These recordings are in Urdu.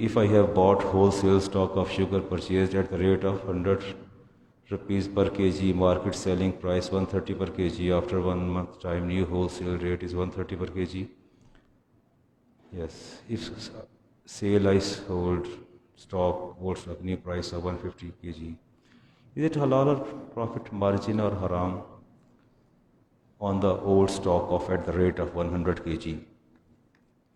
if I have bought wholesale stock of sugar purchased at the rate of 100 rupees per kg, market selling price 130 per kg, after 1 month time new wholesale rate is 130 per kg. Yes, if sale I sold stock, old stock, new price of 150 kg, is it halal or profit margin or haram on the old stock of at the rate of 100 kg?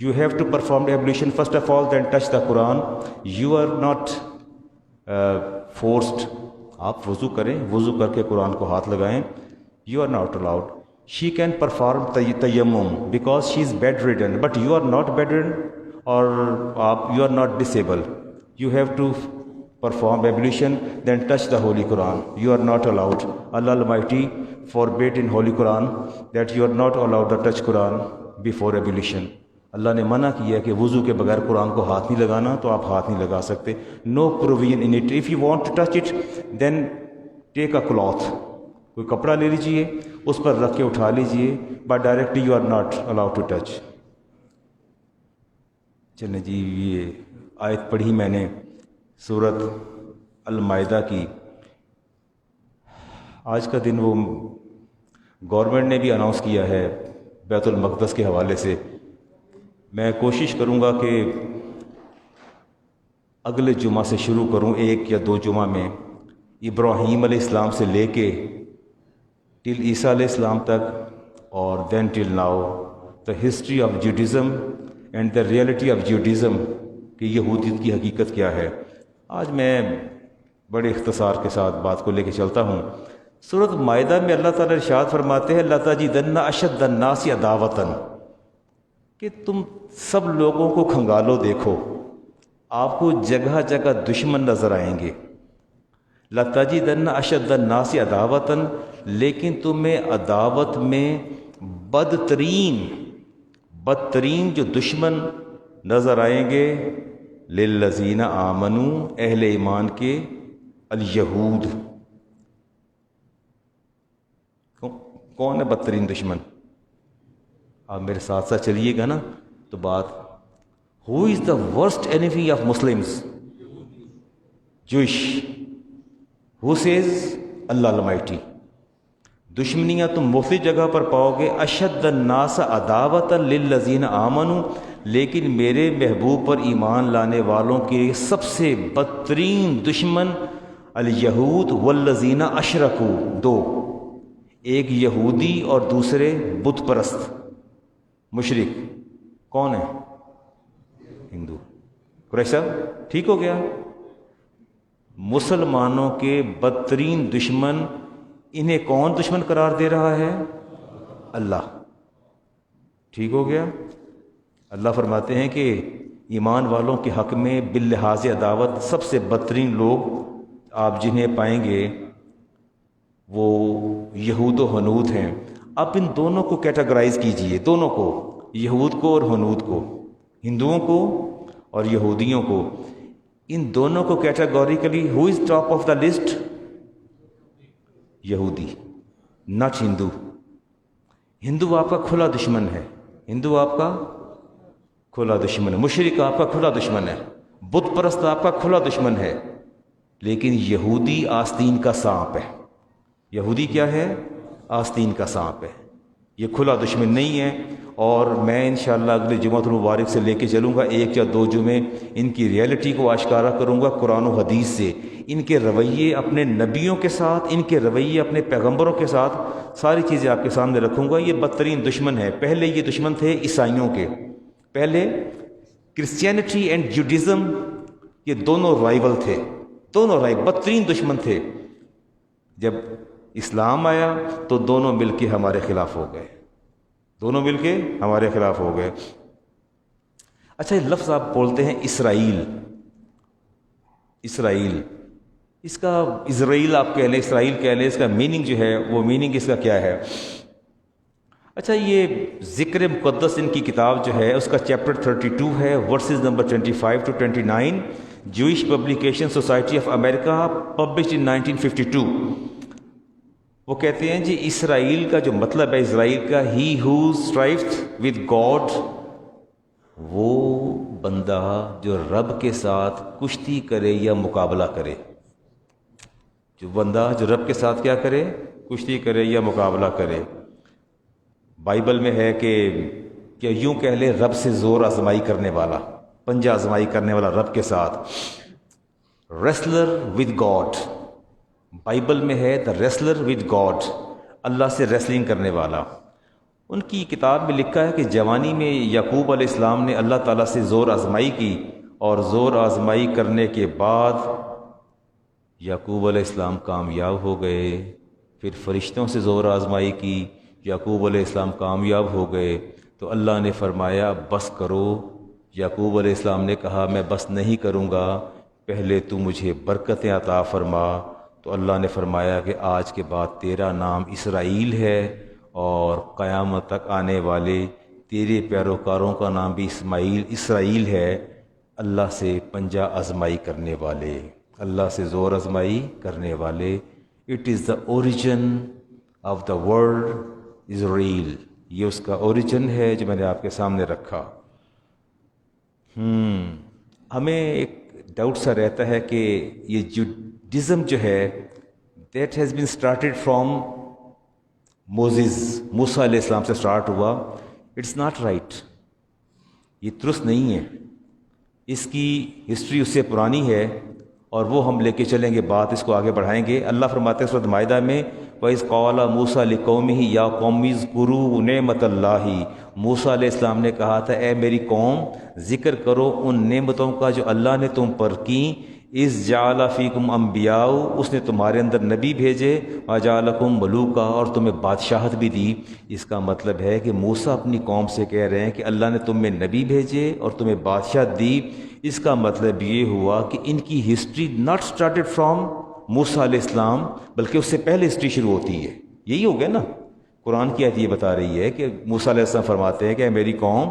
You have to perform the ablution first of all, then touch the Quran. You are not forced. آپ وضو کریں, وضو کر کے قرآن کو ہاتھ لگائیں. You are not allowed. She can perform tayammum because she is bedridden, but you are not bedridden or you are not disabled. You have to perform ablution, then touch the Holy Quran. You are not allowed. Allah Almighty forbade in Holy Quran that you are not allowed to touch Quran before ablution. اللہ نے منع کیا کہ وضو کے بغیر قرآن کو ہاتھ نہیں لگانا, تو آپ ہاتھ نہیں لگا سکتے. No provision in it. If you want to touch it then take a cloth, کوئی کپڑا لے لیجئے, اس پر رکھ کے اٹھا لیجئے, but directly you are not allowed to touch. چلیں جی, یہ آیت پڑھی میں نے سورۃ المائدہ کی. آج کا دن وہ گورنمنٹ نے بھی اناؤنس کیا ہے بیت المقدس کے حوالے سے. میں کوشش کروں گا کہ اگلے جمعہ سے شروع کروں, 1 یا 2 جمعہ میں, ابراہیم علیہ السلام سے لے کے ٹل عیسیٰ علیہ السلام تک, اور then till now the history of Judaism and the reality of Judaism, کہ یہودیت کی حقیقت کیا ہے. آج میں بڑے اختصار کے ساتھ بات کو لے کے چلتا ہوں. سورۃ مائدہ میں اللہ تعالیٰ ارشاد فرماتے ہیں لَتَجِدَنَّ أَشَدَّ النَّاسِ عَدَاوَةً, کہ تم سب لوگوں کو کھنگالو دیکھو, آپ کو جگہ جگہ دشمن نظر آئیں گے. لَتَجِدَنَّ أَشَدَّ النَّاسِ عَدَاوَةً, لیکن تمہیں عداوت میں بدترین جو دشمن نظر آئیں گے, لِلَّذِينَ آمَنُوا, اہل ایمان کے, الیہود. کون ہے بدترین دشمن؟ آپ میرے ساتھ ساتھ چلیے گا نا تو بات. Who is the worst enemy of Muslims? جوش. Who Cs? اللہ المیٹی. دشمنیاں تم مختلف جگہ پر پاؤ گے. اشد الناس عداوۃ للذین آمنوا, لیکن میرے محبوب پر ایمان لانے والوں کے سب سے بدترین دشمن الیہود والذین اشرکوا, 2, ایک یہودی اور دوسرے بت پرست مشرک. کون ہے؟ ہندو. قریش صاحب ٹھیک ہو گیا. مسلمانوں کے بدترین دشمن, انہیں کون دشمن قرار دے رہا ہے؟ اللہ. ٹھیک ہو گیا. اللہ فرماتے ہیں کہ ایمان والوں کے حق میں باللحاظ عداوت سب سے بدترین لوگ آپ جنہیں پائیں گے وہ یہود و ہنود ہیں. اب ان دونوں کو کیٹاگرائز کیجئے, دونوں کو, یہود کو اور ہنود کو, ہندوؤں کو اور یہودیوں کو. ان دونوں کو categorically who is top of the list? یہودی, ناٹ ہندو. ہندو آپ کا کھلا دشمن ہے, ہندو آپ کا کھلا دشمن ہے, مشرک آپ کا کھلا دشمن ہے, بت پرست آپ کا کھلا دشمن ہے. لیکن یہودی آستین کا سانپ ہے. یہودی کیا ہے؟ آستین کا سانپ ہے. یہ کھلا دشمن نہیں ہے، اور میں انشاءاللہ اگلے جمعۃ المبارک سے لے کے چلوں گا، ایک یا دو جمعے ان کی ریئلٹی کو آشکارا کروں گا قرآن و حدیث سے، ان کے رویے اپنے نبیوں کے ساتھ، ان کے رویے اپنے پیغمبروں کے ساتھ، ساری چیزیں آپ کے سامنے رکھوں گا۔ یہ بدترین دشمن ہے۔ پہلے یہ دشمن تھے عیسائیوں کے، پہلے کرسچینٹی اینڈ جوڈازم، یہ دونوں رائیول تھے، دونوں بدترین دشمن تھے۔ جب اسلام آیا تو دونوں مل کے ہمارے خلاف ہو گئے، دونوں مل کے ہمارے خلاف ہو گئے۔ اچھا، یہ لفظ آپ بولتے ہیں اسرائیل، اسرائیل، اس کا اسرائیل آپ کہہ لیں، اسرائیل کہہ لیں، اس کا میننگ جو ہے وہ میننگ اس کا کیا ہے؟ اچھا، یہ ذکر مقدس ان کی کتاب جو ہے اس کا چیپٹر 32 ہے، verses number 25 to 29، Jewish publication society of America, published in 1952۔ وہ کہتے ہیں جی اسرائیل کا جو مطلب ہے اسرائیل کا، ہی ہو اسٹرائیوز ود گاڈ، وہ بندہ جو رب کے ساتھ کشتی کرے یا مقابلہ کرے، جو بندہ جو رب کے ساتھ کیا کرے، کشتی کرے یا مقابلہ کرے۔ بائبل میں ہے کہ یوں کہہ لے رب سے زور آزمائی کرنے والا، پنجہ آزمائی کرنے والا رب کے ساتھ، ریسلر ود گاڈ، بائبل میں ہے دا ریسلر ود گاڈ، اللہ سے ریسلنگ کرنے والا۔ ان کی کتاب میں لکھا ہے کہ جوانی میں یعقوب علیہ السلام نے اللہ تعالیٰ سے زور آزمائی کی، اور زور آزمائی کرنے کے بعد یعقوب علیہ السلام کامیاب ہو گئے۔ پھر فرشتوں سے زور آزمائی کی، یعقوب علیہ السلام کامیاب ہو گئے، تو اللہ نے فرمایا بس کرو۔ یعقوب علیہ السلام نے کہا میں بس نہیں کروں گا، پہلے تو مجھے برکتیں عطا فرما۔ تو اللہ نے فرمایا کہ آج کے بعد تیرا نام اسرائیل ہے، اور قیامت تک آنے والے تیرے پیروکاروں کا نام بھی اسرائیل ہے، اللہ سے پنجہ آزمائی کرنے والے، اللہ سے زور آزمائی کرنے والے۔ It is the origin of the word Israel, یہ اس کا اوریجن ہے جو میں نے آپ کے سامنے رکھا۔ ہمیں ایک ڈاؤٹ سا رہتا ہے کہ یہ جوڈازم جو ہے that has been started from Moses, موسیٰ علیہ السلام سے سٹارٹ ہوا۔ اٹس ناٹ رائٹ، یہ درست نہیں ہے، اس کی ہسٹری اس سے پرانی ہے، اور وہ ہم لے کے چلیں گے، بات اس کو آگے بڑھائیں گے۔ اللہ فرماتے ہیں سورۃ مائدہ میں، وَإِذْ قَالَ مُوسَىٰ لِقَوْمِهِ يَا قَوْمِ اذْكُرُوا نِعْمَتَ اللَّهِ، موسیٰ علیہ السلام نے کہا تھا اے میری قوم ذکر کرو ان نعمتوں کا جو اللہ نے تم پر کی، اِذْ جَعَلَ فِيكُمْ أَنْبِيَاءَ، اس نے تمہارے اندر نبی بھیجے، وَجَعَلَكُمْ مُلُوكًا، اور تمہیں بادشاہت بھی دی۔ اس کا مطلب ہے کہ موسیٰ اپنی قوم سے کہہ رہے ہیں کہ اللہ نے تم میں نبی بھیجے اور تمہیں بادشاہت دی۔ اس کا مطلب یہ ہوا کہ ان کی ہسٹری ناٹ سٹارٹڈ فرام موسیٰ علیہ السلام، بلکہ اس سے پہلے ہسٹری شروع ہوتی ہے۔ یہی ہو گیا نا، قرآن کی آیت یہ بتا رہی ہے کہ موسیٰ علیہ السلام فرماتے ہیں کہ اے میری قوم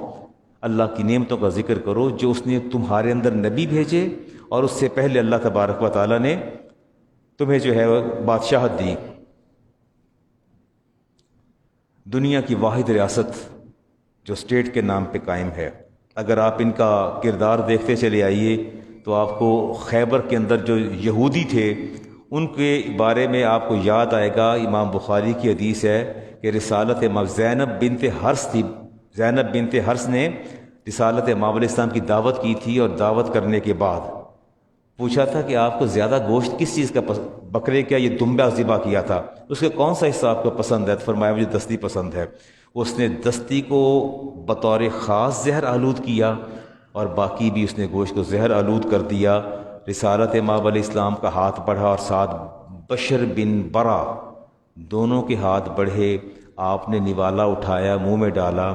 اللہ کی نعمتوں کا ذکر کرو جو اس نے تمہارے اندر نبی بھیجے، اور اس سے پہلے اللہ تبارک و تعالیٰ نے تمہیں جو ہے بادشاہت دی۔ دنیا کی واحد ریاست جو اسٹیٹ کے نام پہ قائم ہے، اگر آپ ان کا کردار دیکھتے چلے آئیے تو آپ کو خیبر کے اندر جو یہودی تھے ان کے بارے میں آپ کو یاد آئے گا، امام بخاری کی حدیث ہے کہ رسالت امام زینب بنت حرس تھی، زینب بنت حرس نے رسالت امام علیہ السلام کی دعوت کی تھی، اور دعوت کرنے کے بعد پوچھا تھا کہ آپ کو زیادہ گوشت کس چیز کا بکرے کا یہ دمبا ذبح کیا تھا، اس کے کون سا حصہ آپ کو پسند ہے؟ فرمایا مجھے دستی پسند ہے۔ اس نے دستی کو بطور خاص زہر آلود کیا، اور باقی بھی اس نے گوشت کو زہر آلود کر دیا۔ رسالت امام علیہ السلام کا ہاتھ بڑھا، اور ساتھ بشر بن برا دونوں کے ہاتھ بڑھے، آپ نے نوالا اٹھایا، منہ میں ڈالا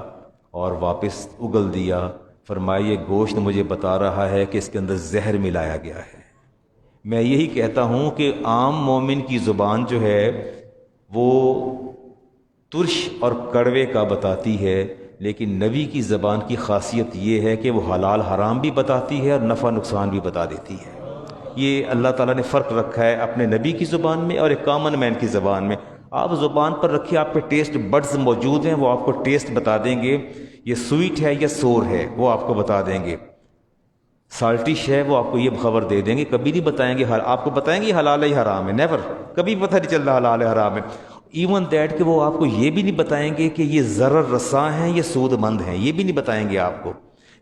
اور واپس اگل دیا۔ فرمایا یہ گوشت مجھے بتا رہا ہے کہ اس کے اندر زہر ملایا گیا ہے۔ میں یہی کہتا ہوں کہ عام مومن کی زبان جو ہے وہ ترش اور کڑوے کا بتاتی ہے، لیکن نبی کی زبان کی خاصیت یہ ہے کہ وہ حلال حرام بھی بتاتی ہے اور نفع نقصان بھی بتا دیتی ہے۔ یہ اللہ تعالیٰ نے فرق رکھا ہے اپنے نبی کی زبان میں اور ایک کامن مین کی زبان میں۔ آپ زبان پر رکھیے، آپ کے ٹیسٹ بڈز موجود ہیں، وہ آپ کو ٹیسٹ بتا دیں گے، یہ سویٹ ہے یا سور ہے وہ آپ کو بتا دیں گے، سالٹش ہے وہ آپ کو یہ خبر دے دیں گے، کبھی نہیں بتائیں گے آپ کو بتائیں گے یہ حلال ہے حرام ہے، نیور، کبھی پتہ نہیں چل رہا حلال ہے حرام ہے۔ ایون دیٹ کہ وہ آپ کو یہ بھی نہیں بتائیں گے کہ یہ ضرر رساں ہیں یہ سود مند ہیں، یہ بھی نہیں بتائیں گے آپ کو،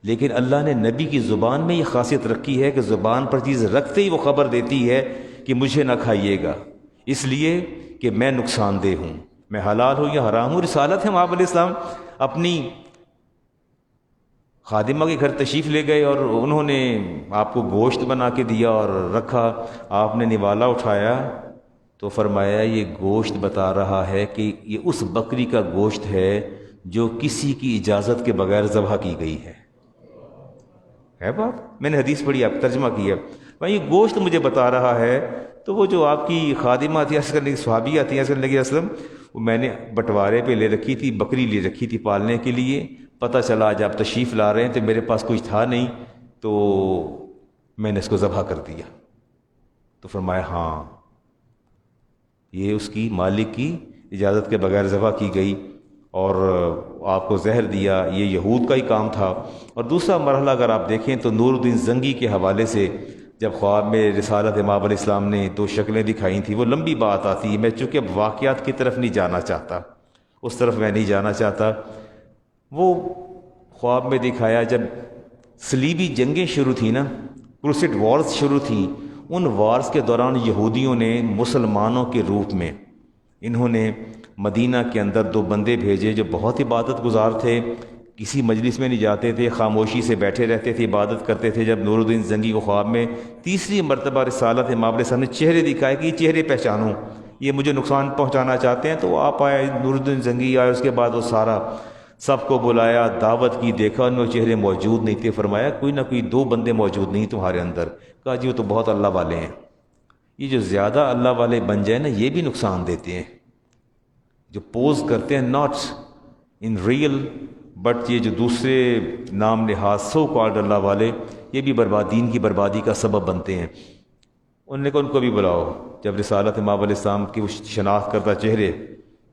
لیکن اللہ نے نبی کی زبان میں یہ خاصیت رکھی ہے کہ زبان پر چیز رکھتے ہی وہ خبر دیتی ہے کہ مجھے نہ کھائیے گا، اس لیے کہ میں نقصان دہ ہوں، میں حلال ہوں یا حرام ہوں۔ رسالت ہے، آپ علیہ السلام اپنی خادمہ کے گھر تشریف لے گئے اور انہوں نے آپ کو گوشت بنا کے دیا اور رکھا، آپ نے نوالا اٹھایا تو فرمایا یہ گوشت بتا رہا ہے کہ یہ اس بکری کا گوشت ہے جو کسی کی اجازت کے بغیر ذبح کی گئی ہے بات، میں نے حدیث پڑھی، آپ ترجمہ کیا، بھائی یہ گوشت مجھے بتا رہا ہے۔ تو وہ جو آپ کی خادمہ تھی عرض کرنے کی، صحابی آتی ہیں عرض کرنے کی اسلم، وہ میں نے بٹوارے پہ لے رکھی تھی، بکری لے رکھی تھی پالنے کے لیے، پتہ چلا آج آپ تشریف لا رہے ہیں تو میرے پاس کچھ تھا نہیں تو میں نے اس کو ذبح کر دیا۔ تو فرمایا ہاں یہ اس کی مالک کی اجازت کے بغیر ذبح کی گئی اور آپ کو زہر دیا، یہ یہود کا ہی کام تھا۔ اور دوسرا مرحلہ اگر آپ دیکھیں تو نور الدین زنگی کے حوالے سے جب خواب میں رسالت امام علیہ السلام نے 2 شکلیں دکھائی تھیں، وہ لمبی بات آتی ہے، میں چونکہ اب واقعات کی طرف نہیں جانا چاہتا، اس طرف میں نہیں جانا چاہتا۔ وہ خواب میں دکھایا جب صلیبی جنگیں شروع تھیں نا، کروسیڈ وارز شروع تھیں، ان وارز کے دوران یہودیوں نے مسلمانوں کے روپ میں انہوں نے مدینہ کے اندر 2 بندے بھیجے جو بہت عبادت گزار تھے، کسی مجلس میں نہیں جاتے تھے، خاموشی سے بیٹھے رہتے تھے، عبادت کرتے تھے۔ جب نور الدین زنگی کو خواب میں تیسری مرتبہ رسالت امام علیہ السلام نے چہرے دکھائے کہ یہ چہرے پہچانوں، یہ مجھے نقصان پہنچانا چاہتے ہیں، تو آپ آئے، نور الدین زنگی آئے، اس کے بعد وہ سارا سب کو بلایا، دعوت کی، دیکھا ان میں چہرے موجود نہیں تھے، فرمایا کوئی نہ کوئی 2 بندے موجود نہیں تمہارے اندر، کہا جی وہ تو بہت اللہ والے ہیں۔ یہ جو زیادہ اللہ والے بن جائیں نا یہ بھی نقصان دیتے ہیں، جو پوز کرتے ہیں ناٹ ان ریئل بٹ یہ جو دوسرے نام نہاد سو کالڈ اللہ والے، یہ بھی دین کی بربادی کا سبب بنتے ہیں۔ انہوں نے کہا ان کو بھی بلاؤ۔ جب رسالت امام علیہ السلام کی وہ شناخت کردہ چہرے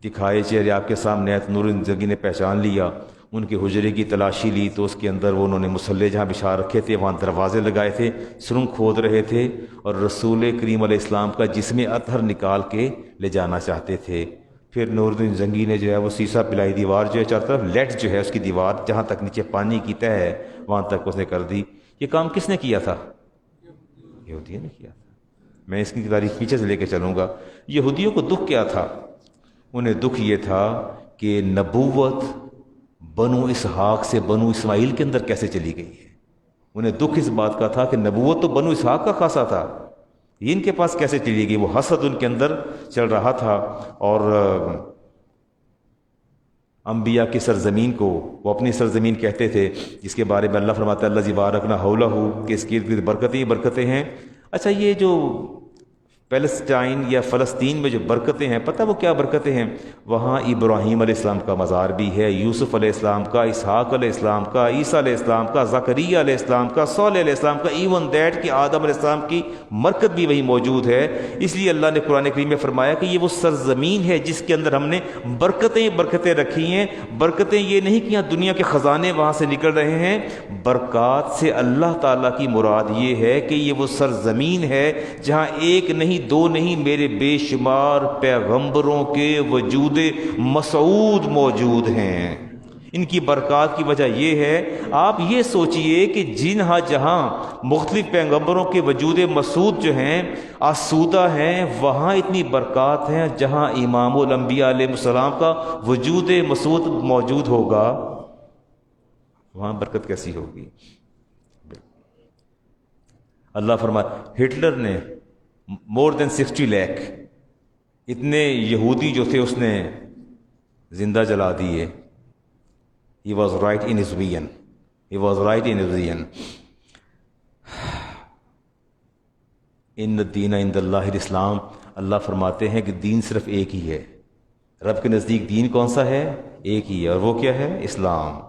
دکھائے، چہرے آپ کے سامنے آئے، تو نور زنگی نے پہچان لیا، ان کے حجرے کی تلاشی لی تو اس کے اندر وہ انہوں نے مسلح جہاں بچھا رکھے تھے وہاں دروازے لگائے تھے، سرنگ کھود رہے تھے اور رسول کریم علیہ السلام کا جسم اطہر نکال کے لے جانا چاہتے تھے۔ پھر نور الدین زنگی نے جو ہے وہ سیسا پلائی دیوار جو ہے چاروں طرف لیٹ جو ہے اس کی دیوار جہاں تک نیچے پانی کی تہ ہے وہاں تک اس نے کر دی۔ یہ کام کس نے کیا تھا؟ یہودیوں نے کیا تھا۔ میں اس کی تاریخ پیچھے سے لے کے چلوں گا۔ یہودیوں کو دکھ کیا تھا؟ انہیں دکھ یہ تھا کہ نبوت بنو اسحاق سے بنو اسماعیل کے اندر کیسے چلی گئی ہے۔ انہیں دکھ اس بات کا تھا کہ نبوت تو بنو اسحاق کا خاصا تھا، یہ ان کے پاس کیسے چلی گئی۔ وہ حسد ان کے اندر چل رہا تھا اور انبیاء کی سرزمین کو وہ اپنی سرزمین کہتے تھے، جس کے بارے میں اللہ فرماتا ہے اللہ زی بارکنا حولہ کہ اس کی ارد گرد برکتیں ہی برکتیں ہیں۔ اچھا یہ جو پیلسٹائن یا فلسطین میں جو برکتیں ہیں، پتہ وہ کیا برکتیں ہیں؟ وہاں ابراہیم علیہ السلام کا مزار بھی ہے، یوسف علیہ السلام کا، اسحاق علیہ السلام کا، عیسیٰ علیہ السلام کا، زکریا علیہ السلام کا، صالح علیہ السلام کا، ایون دیٹ کہ آدم علیہ السلام کی مرکت بھی وہی موجود ہے۔ اس لیے اللہ نے قرآن کریم میں فرمایا کہ یہ وہ سرزمین ہے جس کے اندر ہم نے برکتیں رکھی ہیں۔ برکتیں یہ نہیں کہ یہاں دنیا کے خزانے وہاں سے نکل رہے ہیں، برکات سے اللہ تعالیٰ کی مراد یہ ہے کہ یہ وہ سرزمین ہے جہاں ایک نہیں 2 نہیں میرے بے شمار پیغمبروں کے وجود مسعود موجود ہیں۔ ان کی برکات کی وجہ یہ ہے، آپ یہ سوچئے کہ جہاں مختلف پیغمبروں کے وجود مسعود جو ہیں آسودہ ہیں، وہاں اتنی برکات ہیں، جہاں امام الانبیاء علیہ السلام کا وجود مسعود موجود ہوگا وہاں برکت کیسی ہوگی؟ اللہ فرماتا ہٹلر نے more than 60 لاکھ اتنے یہودی جو تھے اس نے زندہ جلا دیے۔ He was right in his vision. He was right in his vision. ان الدین عند اللہ الاسلام، اللہ فرماتے ہیں کہ دین صرف ایک ہی ہے، رب کے نزدیک دین کون سا ہے؟ ایک ہی ہے، اور وہ کیا ہے؟ اسلام۔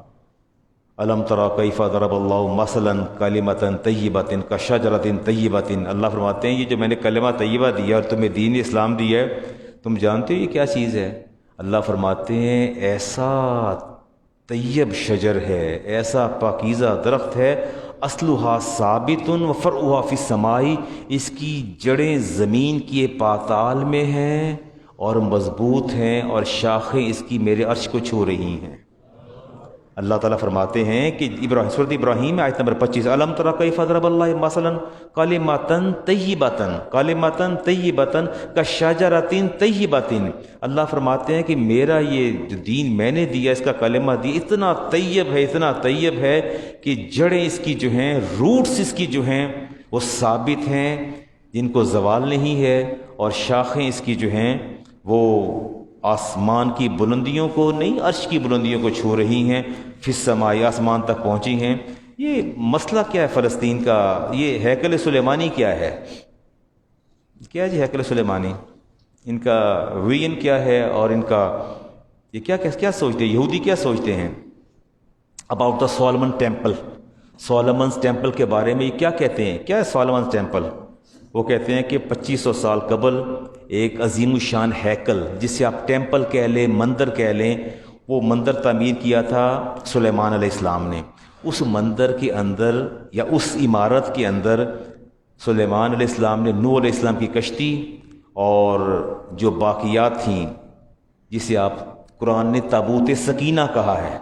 الم تری کیف ضرب اللہ مثلا کلمۃ طیبۃ کشجرۃ طیبۃ، اللہ فرماتے ہیں یہ جو میں نے کلمہ طیبہ دیا اور تمہیں دین اسلام دیا ہے، تم جانتے ہو یہ کیا چیز ہے؟ اللہ فرماتے ہیں ایسا طیب شجر ہے، ایسا پاکیزہ درخت ہے، اصلھا ثابت و فرعھا فی السماء، اس کی جڑیں زمین کی پاتال میں ہیں اور مضبوط ہیں اور شاخیں اس کی میرے عرش کو چھو رہی ہیں۔ اللہ تعالیٰ فرماتے ہیں کہ سورۃ ابراہیم آیت نمبر 25، الم تر کیف ضرب اللہ مثلا کلمۃ طیبۃ کشجرۃ طیبۃ۔ اللہ فرماتے ہیں کہ میرا یہ جو دین میں نے دیا، اس کا کلمہ دیا، اتنا طیب ہے کہ جڑیں اس کی جو ہیں، روٹس اس کی جو ہیں وہ ثابت ہیں، جن کو زوال نہیں ہے، اور شاخیں اس کی جو ہیں وہ آسمان کی بلندیوں کو نہیں، عرش کی بلندیوں کو چھو رہی ہیں، فی السماء، آسمان تک پہنچی ہیں۔ یہ مسئلہ کیا ہے فلسطین کا؟ یہ ہیکل سلیمانی کیا ہے؟ کیا جی ہیکل سلیمانی؟ ان کا ویژن کیا ہے، اور ان کا یہ کیا سوچتے ہیں؟ یہودی کیا سوچتے ہیں about the Solomon temple? Solomon's temple کے بارے میں یہ کیا کہتے ہیں؟ کیا ہے سولمنز ٹیمپل؟ وہ کہتے ہیں کہ 2500 سال قبل ایک عظیم الشان ہیکل، جسے آپ ٹیمپل کہہ لیں، مندر کہہ لیں، وہ مندر تعمیر کیا تھا سلیمان علیہ السلام نے۔ اس مندر کے اندر یا اس عمارت کے اندر سلیمان علیہ السلام نے نوح علیہ السلام کی کشتی اور جو باقیات تھیں، جسے آپ قرآن نے تابوت سکینہ کہا ہے۔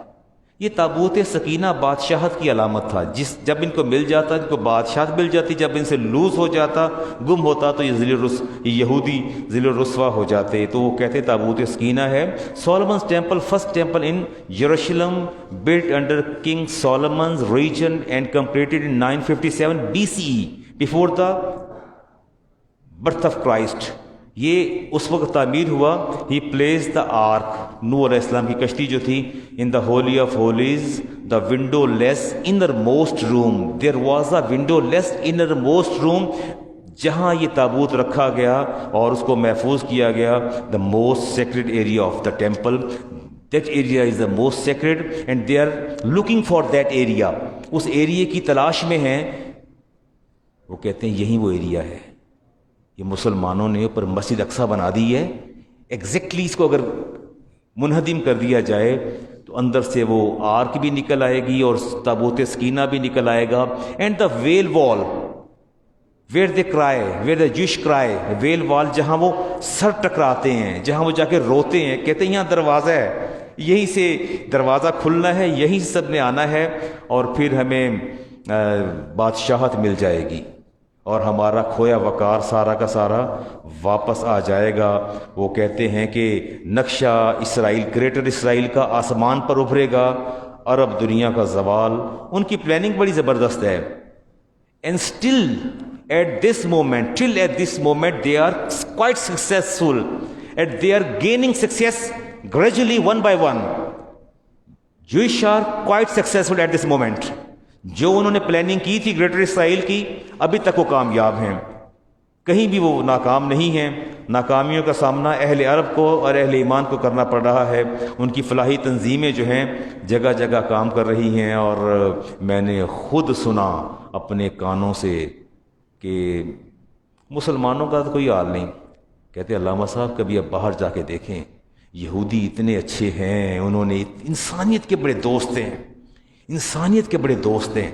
یہ تابوت سکینہ بادشاہت کی علامت تھا، جب ان کو مل جاتا، ان کو بادشاہت مل جاتی، جب ان سے لوز ہو جاتا، گم ہوتا، تو یہ یہودی ذل الرسوا ہو جاتے، تو وہ کہتے تابوت سکینہ ہے۔ Solomon's temple, first temple in Jerusalem, built under king Solomon's reign and completed in 957 BCE before the birth of Christ. یہ اس وقت تعمیر ہوا۔ ہی پلیس دا آرک، نوح علیہ السلام کی کشتی جو تھی، in the holy of holies, the windowless innermost room, there was a windowless innermost room, جہاں یہ تابوت رکھا گیا اور اس کو محفوظ کیا گیا، the most sacred area of the temple, that area is the most sacred and they are looking for that area, اس ایریے کی تلاش میں ہیں۔ وہ کہتے ہیں یہی وہ ایریا ہے۔ یہ مسلمانوں نے اوپر مسجد اقصی بنا دی ہے، ایگزیکٹلی اس کو اگر منہدم کر دیا جائے تو اندر سے وہ آرک بھی نکل آئے گی اور تابوت سکینہ بھی نکل آئے گا۔ اینڈ دا ویل وال ویئر دے کرائے، ویئر دا جوش کرائے، ویل وال جہاں وہ سر ٹکراتے ہیں، جہاں وہ جا کے روتے ہیں، کہتے ہیں یہاں دروازہ ہے، یہیں سے دروازہ کھلنا ہے، یہیں سے سب نے آنا ہے، اور پھر ہمیں بادشاہت مل جائے گی اور ہمارا کھویا وقار سارا کا سارا واپس آ جائے گا۔ وہ کہتے ہیں کہ نقشہ اسرائیل، گریٹر اسرائیل کا آسمان پر ابھرے گا، عرب دنیا کا زوال۔ ان کی پلاننگ بڑی زبردست ہے۔ And still at this moment, till at this moment they are quite successful and they are gaining success gradually one by one. Jewish are quite successful at this moment. جو انہوں نے پلاننگ کی تھی گریٹر اسرائیل کی، ابھی تک وہ کامیاب ہیں، کہیں بھی وہ ناکام نہیں ہیں۔ ناکامیوں کا سامنا اہل عرب کو اور اہل ایمان کو کرنا پڑ رہا ہے۔ ان کی فلاحی تنظیمیں جو ہیں جگہ جگہ کام کر رہی ہیں، اور میں نے خود سنا اپنے کانوں سے کہ مسلمانوں کا تو کوئی حال نہیں۔ کہتے علامہ صاحب کبھی اب باہر جا کے دیکھیں، یہودی اتنے اچھے ہیں، انہوں نے انسانیت کے بڑے دوست ہیں، انسانیت کے بڑے دوست ہیں۔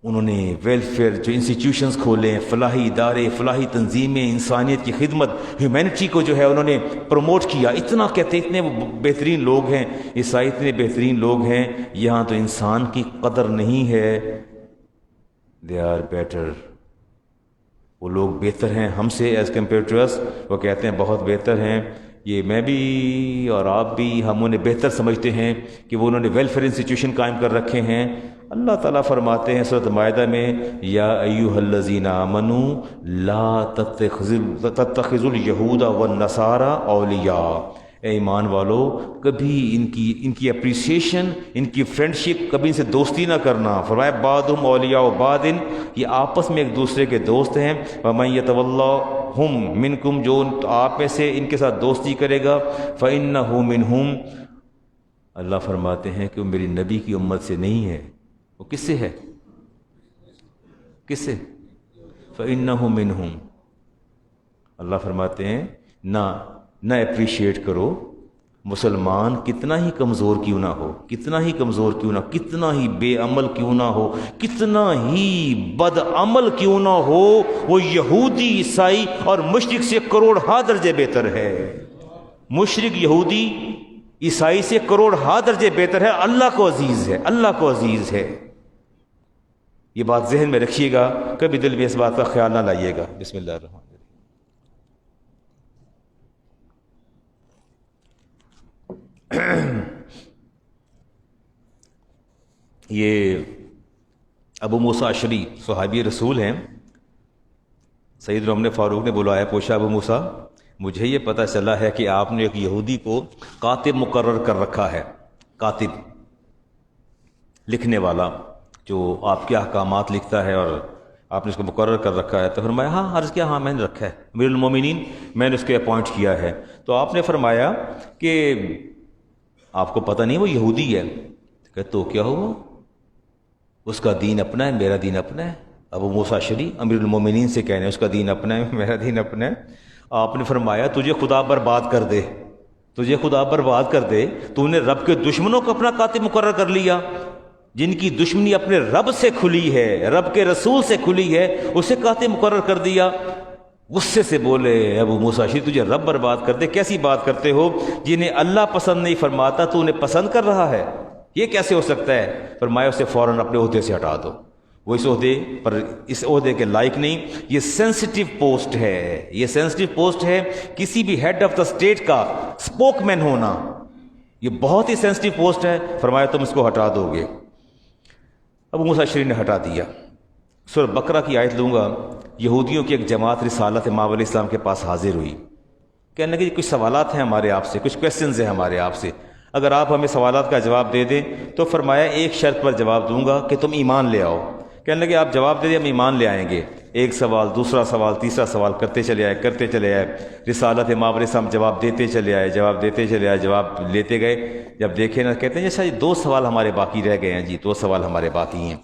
انہوں نے ویلفیئر جو انسٹیٹیوشنز کھولے ہیں، فلاحی ادارے، فلاحی تنظیمیں، انسانیت کی خدمت، ہیومینٹی کو جو ہے انہوں نے پروموٹ کیا۔ اتنا کہتے اتنے بہترین لوگ ہیں عیسائی، اتنے بہترین لوگ ہیں، یہاں تو انسان کی قدر نہیں ہے۔ دے آر بیٹر، وہ لوگ بہتر ہیں ہم سے ایز کمپیئر ٹو اس۔ وہ کہتے ہیں بہت بہتر ہیں۔ یہ میں بھی اور آپ بھی، ہم انہیں بہتر سمجھتے ہیں کہ وہ انہوں نے ویلفیئر انسٹیٹیوشن قائم کر رکھے ہیں۔ اللہ تعالیٰ فرماتے ہیں سورۃ مائدہ میں، یا ایھا الذین آمنوا لا تتخذوا الیہود والنصارى اولیاء، اے ایمان والو کبھی ان کی اپریسیشن، ان کی فرینڈشپ، کبھی ان سے دوستی نہ کرنا۔ فرمایا بعضهم اولیاء بعض، یہ آپس میں ایک دوسرے کے دوست ہیں۔ ومن یتولہم منکم، جو آپ میں سے ان کے ساتھ دوستی کرے گا، فإنہ منہم، اللہ فرماتے ہیں کہ وہ میری نبی کی امت سے نہیں ہے۔ وہ کس سے ہے؟ کس سے؟ فإنہ منہم۔ اللہ فرماتے ہیں نہ اپریشیٹ کرو مسلمان کتنا ہی کمزور کیوں نہ ہو، کتنا ہی کمزور کیوں نہ، کتنا ہی بے عمل کیوں نہ ہو، کتنا ہی بد عمل کیوں نہ ہو، وہ یہودی، عیسائی اور مشرک سے کروڑہا درجے بہتر ہے۔ مشرک، یہودی، عیسائی سے کروڑہا درجے بہتر ہے، اللہ کو عزیز ہے، اللہ کو عزیز ہے۔ یہ بات ذہن میں رکھیے گا، کبھی دل میں اس بات کا خیال نہ لائیے گا۔ بسم اللہ الرحمن الرحیم۔ یہ ابو موسیٰ اشعری صحابی رسول ہیں، سیدنا عمر فاروق نے بلایا، پوچھا ابو موسیٰ مجھے یہ پتہ چلا ہے کہ آپ نے ایک یہودی کو کاتب مقرر کر رکھا ہے، کاتب لکھنے والا جو آپ کے احکامات لکھتا ہے، اور آپ نے اس کو مقرر کر رکھا ہے۔ تو فرمایا ہاں، عرض کیا ہاں میں نے رکھا ہے، امیر المومنین میں نے اس کو اپوائنٹ کیا ہے۔ تو آپ نے فرمایا کہ آپ کو پتہ نہیں وہ یہودی ہے؟ کہ تو کیا ہوا، اس کا دین اپنا ہے، میرا دین اپنا ہے۔ ابو موسیٰ اشعری امیر المومنین سے کہنے اس کا دین اپنا ہے، میرا دین اپنا ہے۔ آپ نے فرمایا تجھے خدا برباد کر دے، تجھے خدا برباد کر دے، تو نے رب کے دشمنوں کو اپنا کاتب مقرر کر لیا، جن کی دشمنی اپنے رب سے کھلی ہے، رب کے رسول سے کھلی ہے، اسے کاتب مقرر کر دیا۔ غصے سے بولے ابو موسیٰ اشعری تجھے رب برباد کر دے، کیسی بات کرتے ہو، جنہیں اللہ پسند نہیں فرماتا تو انہیں پسند کر رہا ہے، یہ کیسے ہو سکتا ہے؟ فرمایا اسے فوراً اپنے عہدے سے ہٹا دو، وہ اس عہدے پر، اس عہدے کے لائق نہیں، یہ سینسٹیو پوسٹ ہے، یہ سینسٹیو پوسٹ ہے، کسی بھی ہیڈ آف دا اسٹیٹ کا اسپوک مین ہونا، یہ بہت ہی سینسٹیو پوسٹ ہے۔ فرمایا تم اس کو ہٹا دو گے۔ ابو موسیٰ اشعری نے ہٹا دیا۔ سورہ بقرہ کی آیت لوں گا، یہودیوں کی ایک جماعت رسالت امام علیہ السلام کے پاس حاضر ہوئی، کہنے لگے کچھ سوالات ہیں ہمارے آپ سے، کچھ کویسچنز ہیں ہمارے آپ سے، اگر آپ ہمیں سوالات کا جواب دے دیں تو فرمایا ایک شرط پر جواب دوں گا کہ تم ایمان لے آؤ۔ کہنے لگے آپ جواب دے دیں ہم ایمان لے آئیں گے۔ ایک سوال، دوسرا سوال، تیسرا سوال کرتے چلے آئے، کرتے چلے آئے، رسالت امام علیہ السلام جواب دیتے چلے آئے، جواب دیتے چلے آئے، جواب لیتے گئے۔ جب دیکھے نا، کہتے ہیں اچھا یہ 2 سوال ہمارے باقی رہ گئے ہیں جی، 2 سوال ہمارے باقی ہیں۔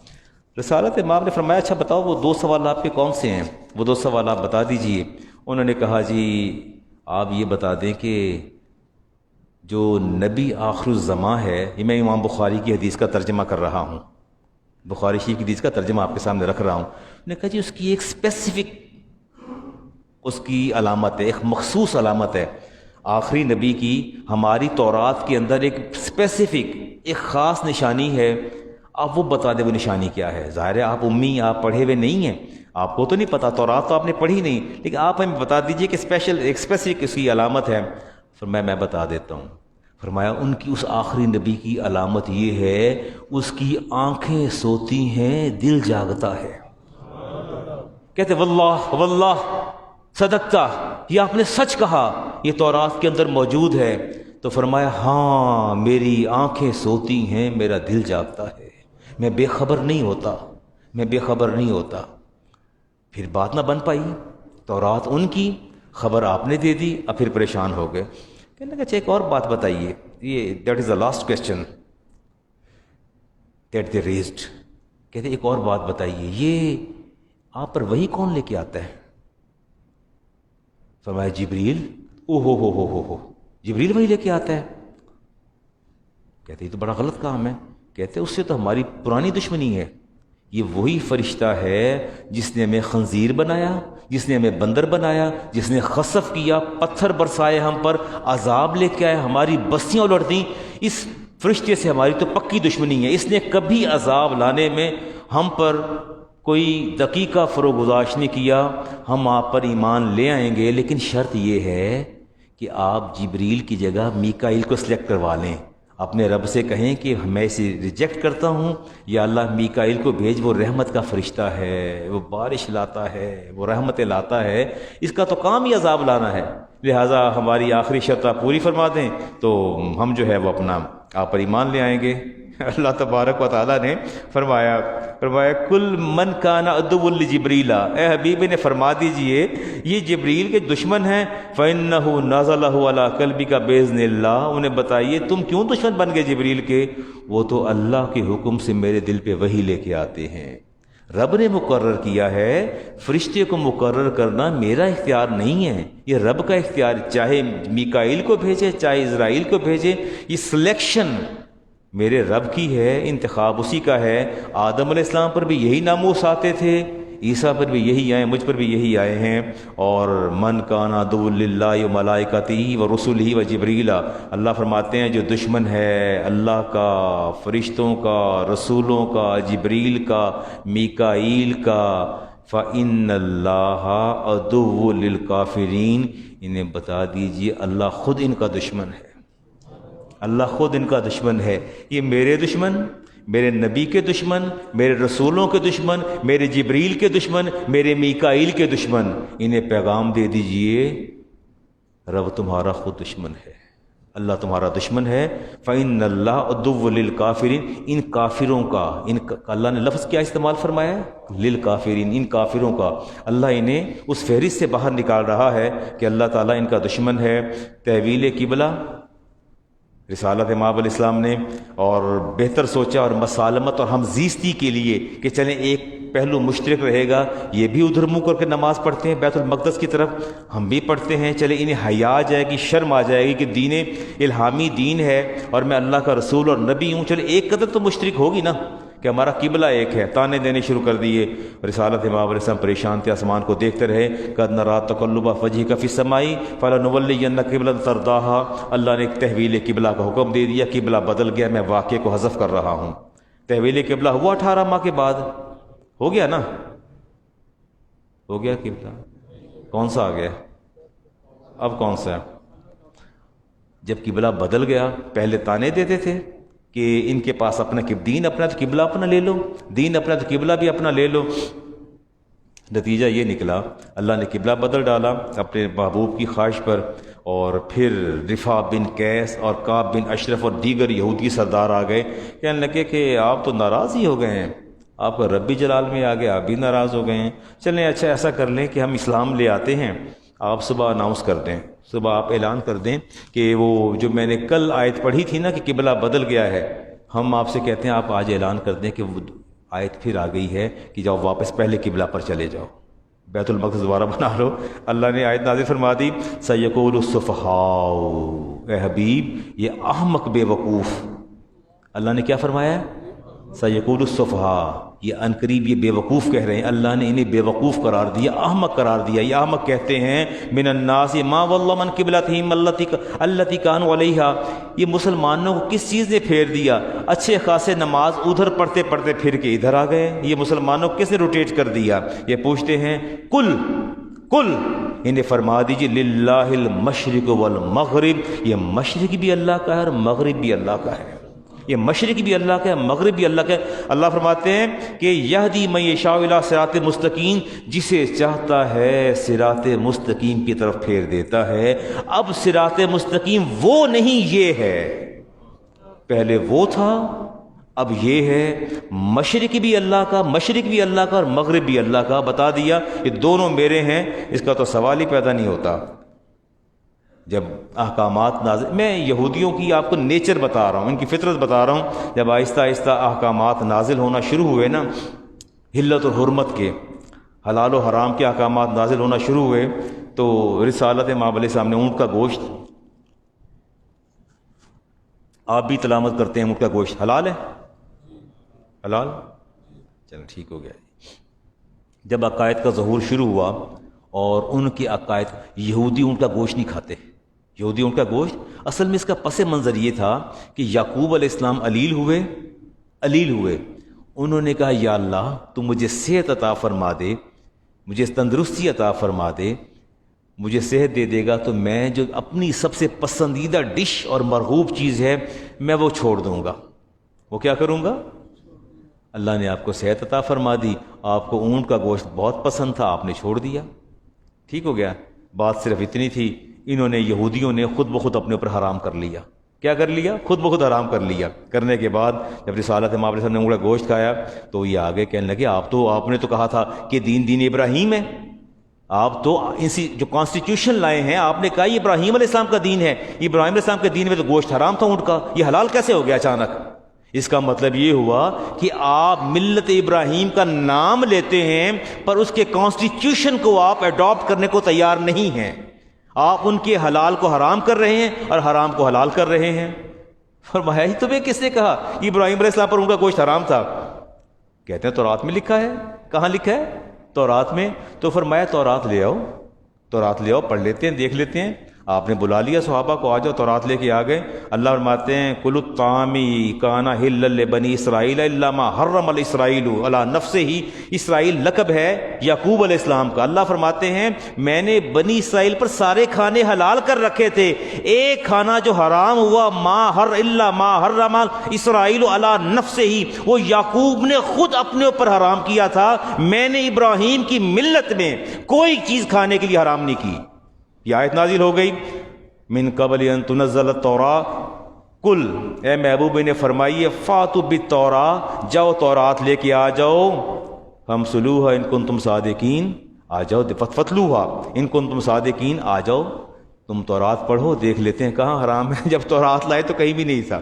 رسالت امام نے فرمایا اچھا بتاؤ وہ 2 سوال آپ کے کون سے ہیں، وہ 2 سوال آپ بتا دیجئے۔ انہوں نے کہا جی آپ یہ بتا دیں کہ جو نبی آخر الزماں ہے، یہ میں امام بخاری کی حدیث کا ترجمہ کر رہا ہوں، بخاری شریف کی حدیث کا ترجمہ آپ کے سامنے رکھ رہا ہوں۔ انہوں نے کہا جی اس کی ایک اسپیسیفک اس کی علامت ہے، ایک مخصوص علامت ہے، آخری نبی کی ہماری تورات کے اندر ایک اسپیسیفک، ایک خاص نشانی ہے، آپ وہ بتا دیں وہ نشانی کیا ہے۔ ظاہر ہے آپ امی، آپ پڑھے ہوئے نہیں ہیں، آپ کو تو نہیں پتا، تورات تو آپ نے پڑھی نہیں، لیکن آپ ہمیں بتا دیجئے کہ اسپیشل ایک اسپیسیفک اس کی علامت ہے۔ فرمایا میں بتا دیتا ہوں۔ فرمایا ان کی اس آخری نبی کی علامت یہ ہے اس کی آنکھیں سوتی ہیں، دل جاگتا ہے۔ کہتے واللہ واللہ صدقتا، یہ آپ نے سچ کہا، یہ تورات کے اندر موجود ہے۔ تو فرمایا ہاں میری آنکھیں سوتی ہیں، میرا دل جاگتا ہے، میں بے خبر نہیں ہوتا، میں بے خبر نہیں ہوتا۔ پھر بات نہ بن پائی، تورات ان کی، خبر آپ نے دے دی، اب پھر پریشان ہو گئے۔ کہنے لگا اچھا ایک اور بات بتائیے، یہ that is the last question that they raised. کہتے ایک اور بات بتائیے، یہ آپ پر وہی کون لے کے آتا ہے؟ فرمایا جبریل۔ او ہو جبریل وہی لے کے آتا ہے؟ کہتے یہ تو بڑا غلط کام ہے۔ کہتے اس سے تو ہماری پرانی دشمنی ہے، یہ وہی فرشتہ ہے جس نے ہمیں خنزیر بنایا، جس نے ہمیں بندر بنایا، جس نے خسف کیا، پتھر برسائے ہم پر، عذاب لے کے آئے، ہماری بستیاں الٹ دیں۔ اس فرشتے سے ہماری تو پکی دشمنی ہے، اس نے کبھی عذاب لانے میں ہم پر کوئی دقیقہ فروگزاش نہیں کیا۔ ہم آپ پر ایمان لے آئیں گے، لیکن شرط یہ ہے کہ آپ جبریل کی جگہ میکائیل کو سلیکٹ کروا لیں، اپنے رب سے کہیں کہ میں اسے ریجیکٹ کرتا ہوں، یا اللہ میکائیل کو بھیج، وہ رحمت کا فرشتہ ہے، وہ بارش لاتا ہے، وہ رحمتیں لاتا ہے، اس کا تو کام ہی عذاب لانا ہے، لہٰذا ہماری آخری شرط آپ پوری فرما دیں تو ہم جو ہے وہ اپنا آپ پر ایمان لے آئیں گے۔ اللہ تبارک و تعالیٰ نے فرمایا کل من کان عدو لجبریل، اے حبیب نے فرما دیجئے یہ جبریل کے دشمن ہیں، فإنہ نزلہ علی قلبک بإذن اللہ، انہیں بتائیے تم کیوں دشمن بن گئے جبریل کے، وہ تو اللہ کے حکم سے میرے دل پہ وحی لے کے آتے ہیں۔ رب نے مقرر کیا ہے، فرشتے کو مقرر کرنا میرا اختیار نہیں ہے، یہ رب کا اختیار، چاہے میکائیل کو بھیجے چاہے اسرائیل کو بھیجے، یہ سلیکشن میرے رب کی ہے، انتخاب اسی کا ہے۔ آدم علیہ السلام پر بھی یہی ناموس آتے تھے، عیسیٰ پر بھی یہی آئے، مجھ پر بھی یہی آئے ہیں۔ اور من کان عدو للہ و ملائکتہ و رسلہ و جبریل، اللہ فرماتے ہیں جو دشمن ہے اللہ کا، فرشتوں کا، رسولوں کا، جبریل کا، میکائیل کا، فإن اللہ عدو للکافرین، انہیں بتا دیجئے اللہ خود ان کا دشمن ہے، اللہ خود ان کا دشمن ہے۔ یہ میرے دشمن، میرے نبی کے دشمن، میرے رسولوں کے دشمن، میرے جبریل کے دشمن، میرے میکائیل کے دشمن، انہیں پیغام دے دیجئے رب تمہارا خود دشمن ہے، اللہ تمہارا دشمن ہے۔ فإن اللہ عدو للکافرین، ان کافروں کا، اللہ نے لفظ کیا استعمال فرمایا ہے؟ للکافرین، ان کافروں کا، اللہ انہیں اس فہرست سے باہر نکال رہا ہے کہ اللہ تعالیٰ ان کا دشمن ہے۔ تحویل قبلہ، رسالت امام علیہ السلام نے اور بہتر سوچا اور مسالمت اور ہمزیستی کے لیے کہ چلیں ایک پہلو مشترک رہے گا، یہ بھی ادھر منہ کر کے نماز پڑھتے ہیں بیت المقدس کی طرف، ہم بھی پڑھتے ہیں، چلیں انہیں حیا آ جائے گی، شرم آ جائے گی کہ دین الہامی دین ہے اور میں اللہ کا رسول اور نبی ہوں، چلیں ایک قدر تو مشترک ہوگی نا کہ ہمارا قبلہ ایک ہے۔ تانے دینے شروع کر دیے، رسالت امام علیہ السلام پریشان تھے، آسمان کو دیکھتے رہے، قد نری تقلب وجہک فی السماء فلنولینک قبلۃ ترضاها، اللہ نے ایک تحویل قبلہ کا حکم دے دیا، قبلہ بدل گیا، میں واقعے کو حذف کر رہا ہوں۔ تحویل قبلہ ہوا 18 ماہ کے بعد، ہو گیا نا، ہو گیا قبلہ، کون سا آ گیا اب، کون سا؟ جب قبلہ بدل گیا، پہلے تانے دیتے تھے کہ ان کے پاس اپنا دین اپنا تو قبلہ اپنا لے لو، دین اپنا تو قبلہ بھی اپنا لے لو۔ نتیجہ یہ نکلا اللہ نے قبلہ بدل ڈالا اپنے محبوب کی خواہش پر، اور پھر رفاع بن قیس اور کعب بن اشرف اور دیگر یہودی سردار آ گئے، کہنے لگے کہ آپ تو ناراض ہی ہو گئے ہیں، آپ کا رب بھی جلال میں آ گیا، آپ بھی ناراض ہو گئے ہیں، چلیں اچھا ایسا کر لیں کہ ہم اسلام لے آتے ہیں، آپ صبح اناؤنس کر دیں، صبح آپ اعلان کر دیں کہ وہ جو میں نے کل آیت پڑھی تھی نا کہ قبلہ بدل گیا ہے، ہم آپ سے کہتے ہیں آپ آج اعلان کر دیں کہ وہ آیت پھر آ گئی ہے کہ جاؤ واپس پہلے قبلہ پر چلے جاؤ، بیت المقدس دوبارہ بنا لو۔ اللہ نے آیت نازل فرما دی، سیقول السفہاء، اے حبیب یہ احمق بے وقوف، اللہ نے کیا فرمایا؟ سیقول السفہاء، یہ عنقریب یہ بے وقوف کہہ رہے ہیں، اللہ نے انہیں بے وقوف قرار دیا، احمق قرار دیا۔ یہ احمق کہتے ہیں من الناس ما واللہ من قبلتہم التی کانوا علیہا، یہ مسلمانوں کو کس چیز نے پھیر دیا؟ اچھے خاصے نماز ادھر پڑھتے پڑھتے پھر کے ادھر آ گئے، یہ مسلمانوں کو کس نے روٹیٹ کر دیا؟ یہ پوچھتے ہیں کل انہیں فرما دیجیے للہ المشرق والمغرب، یہ مشرق بھی اللہ کا ہے اور مغرب بھی اللہ کا ہے، یہ مشرق بھی اللہ کا ہے، مغرب بھی اللہ کا ہے۔ اللہ فرماتے ہیں کہ یہدی من یشاء الی صراط مستقیم، جسے چاہتا ہے صراط مستقیم کی طرف پھیر دیتا ہے۔ اب صراط مستقیم وہ نہیں یہ ہے، پہلے وہ تھا اب یہ ہے، مشرق بھی اللہ کا، مشرق بھی اللہ کا اور مغرب بھی اللہ کا، بتا دیا یہ دونوں میرے ہیں، اس کا تو سوال ہی پیدا نہیں ہوتا۔ جب احکامات نازل، میں یہودیوں کی آپ کو نیچر بتا رہا ہوں، ان کی فطرت بتا رہا ہوں، جب آہستہ آہستہ احکامات نازل ہونا شروع ہوئے نا، حلت اور حرمت کے، حلال و حرام کے احکامات نازل ہونا شروع ہوئے، تو رسالت امام علیہ السلام نے اونٹ کا گوشت، آپ بھی تلامت کرتے ہیں اونٹ کا گوشت حلال ہے، حلال، چلو ٹھیک ہو گیا۔ جب عقائد کا ظہور شروع ہوا اور ان کے عقائد، یہودی اونٹ کا گوشت نہیں کھاتے، یہودی اونٹ کا گوشت، اصل میں اس کا پس منظر یہ تھا کہ یعقوب علیہ السلام علیل ہوئے، انہوں نے کہا یا اللہ تو مجھے صحت عطا فرما دے، مجھے تندرستی عطا فرما دے، مجھے صحت دے دے گا تو میں جو اپنی سب سے پسندیدہ ڈش اور مرغوب چیز ہے میں وہ چھوڑ دوں گا، وہ کیا کروں گا؟ اللہ نے آپ کو صحت عطا فرما دی، آپ کو اونٹ کا گوشت بہت پسند تھا، آپ نے چھوڑ دیا، ٹھیک ہو گیا۔ بات صرف اتنی تھی، انہوں نے یہودیوں نے خود بخود اپنے اوپر حرام کر لیا، کیا کر لیا؟ خود بخود حرام کر لیا۔ کرنے کے بعد جب رسالت امام علیہ السلام نے اونٹ کا گوشت کھایا تو یہ آگے کہنے لگے آپ نے تو کہا تھا کہ دین ابراہیم ہے، آپ تو جو کانسٹیٹیوشن لائے ہیں آپ نے کہا یہ ابراہیم علیہ السلام کا دین ہے، ابراہیم علیہ السلام کے دین میں تو گوشت حرام تھا اونٹ کا، یہ حلال کیسے ہو گیا اچانک؟ اس کا مطلب یہ ہوا کہ آپ ملت ابراہیم کا نام لیتے ہیں پر اس کے کانسٹیٹیوشن کو آپ اڈاپٹ کرنے کو تیار نہیں ہیں. آپ ان کے حلال کو حرام کر رہے ہیں اور حرام کو حلال کر رہے ہیں. فرمایا یہ تمہیں کس نے کہا ابراہیم علیہ السلام پر ان کا گوشت حرام تھا؟ کہتے ہیں تورات میں لکھا ہے. کہاں لکھا ہے؟ تورات میں. تو فرمایا تورات لے آؤ، تورات لے آؤ، پڑھ لیتے ہیں، دیکھ لیتے ہیں. آپ نے بلا لیا صحابہ کو، آ جاؤ، تورات لے کے آ گئے. اللہ فرماتے ہیں کل الطعام کان حلا لبنی اسرائیل الا ما حرم الاسرائیل علی نفسہ. اسرائیل لقب ہے یعقوب علیہ السلام کا. اللہ فرماتے ہیں میں نے بنی اسرائیل پر سارے کھانے حلال کر رکھے تھے، ایک کھانا جو حرام ہوا الا ما حرم اسرائیل علی نفسہ، وہ یعقوب نے خود اپنے اوپر حرام کیا تھا. میں نے ابراہیم کی ملت میں کوئی چیز کھانے کے لیے حرام نہیں کی. یہ آیت نازل ہو گئی من قبل ان تنزل التوراۃ. کل اے محبوب نے فرمائی فاتوا بالتوراۃ، جاؤ تورات لے کے آ جاؤ. فامسلوھا ان کنتم صادقین، آ جاؤ فتلوھا ان کنتم صادقین، آ جاؤ تم تورات پڑھو، دیکھ لیتے ہیں کہاں حرام ہے. جب تورات لائے تو کہیں بھی نہیں تھا،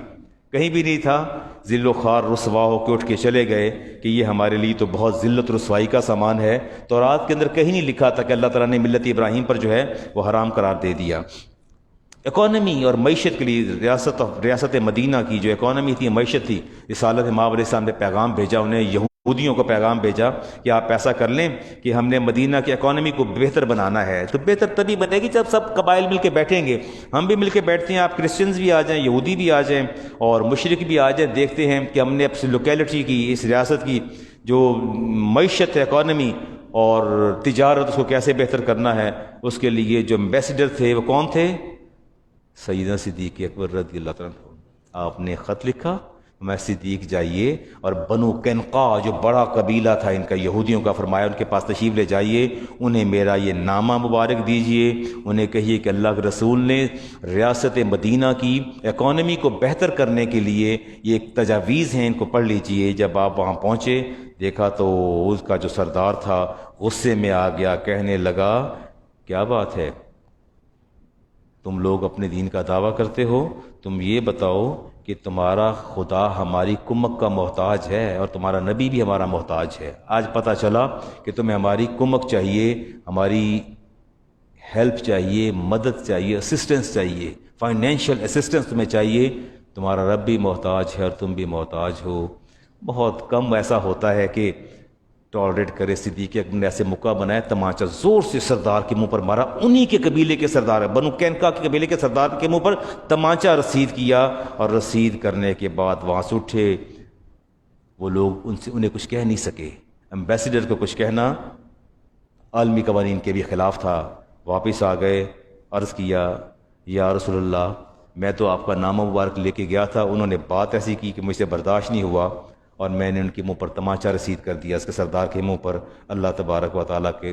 کہیں بھی نہیں تھا. ذل و خوار رسوا ہو کے اٹھ کے چلے گئے کہ یہ ہمارے لیے تو بہت ذلت رسوائی کا سامان ہے. تورات کے اندر کہیں نہیں لکھا تھا کہ اللہ تعالیٰ نے ملت ابراہیم پر جو ہے وہ حرام قرار دے دیا. اکانومی اور معیشت کے لیے ریاست مدینہ کی جو اکانومی تھی، معیشت تھی، رسالت مآب علیہ السلام نے پیغام بھیجا، انہیں یہودیوں کو پیغام بھیجا کہ آپ ایسا کر لیں کہ ہم نے مدینہ کی اکانومی کو بہتر بنانا ہے. تو بہتر تبھی بنے گی جب سب قبائل مل کے بیٹھیں گے. ہم بھی مل کے بیٹھتے ہیں، آپ کرسچنز بھی آ جائیں، یہودی بھی آ جائیں اور مشرک بھی آ جائیں. دیکھتے ہیں کہ ہم نے اپنی لوکیلٹی کی، اس ریاست کی جو معیشت ہے، اکانومی اور تجارت، اس کو کیسے بہتر کرنا ہے. اس کے لیے جو ایمبیسیڈر تھے وہ کون تھے؟ سیدنا صدیق اکبر رضی اللہ تعالیٰ عنہ. آپ نے خط لکھا میں صدیق جائیے اور بنو قینقاع جو بڑا قبیلہ تھا ان کا، یہودیوں کا، فرمایا ان کے پاس تشریف لے جائیے، انہیں میرا یہ نامہ مبارک دیجئے، انہیں کہیے کہ اللہ کے رسول نے ریاست مدینہ کی اکانومی کو بہتر کرنے کے لیے یہ ایک تجاویز ہیں، ان کو پڑھ لیجئے. جب آپ وہاں پہنچے دیکھا تو اس کا جو سردار تھا غصے میں آ گیا، کہنے لگا کیا بات ہے، تم لوگ اپنے دین کا دعویٰ کرتے ہو، تم یہ بتاؤ کہ تمہارا خدا ہماری کمک کا محتاج ہے اور تمہارا نبی بھی ہمارا محتاج ہے. آج پتہ چلا کہ تمہیں ہماری کمک چاہیے، ہماری ہیلپ چاہیے، مدد چاہیے، اسسٹنس چاہیے، فائنینشیل اسسٹنس تمہیں چاہیے. تمہارا رب بھی محتاج ہے اور تم بھی محتاج ہو. بہت کم ایسا ہوتا ہے کہ ٹالریٹ کرے. صدیق اکبر نے ایسے موقع بنایا، تمانچہ زور سے سردار کے منہ پر مارا. انہی کے قبیلے کے سردار، بنو قینقاع کے قبیلے کے سردار کے منہ پر تمانچہ رسید کیا اور رسید کرنے کے بعد وہاں سے اٹھے. وہ لوگ انہیں کچھ کہہ نہیں سکے. ایمبیسیڈر کو کچھ کہنا عالمی قوانین کے بھی خلاف تھا. واپس آ گئے، عرض کیا یا رسول اللہ میں تو آپ کا نامہ مبارک لے کے گیا تھا، انہوں نے بات ایسی کی کہ مجھ سے برداشت نہیں ہوا اور میں نے ان کے منہ پر تمانچہ رسید کر دیا، اس کے سردار کے منہ پر. اللہ تبارک و تعالیٰ کے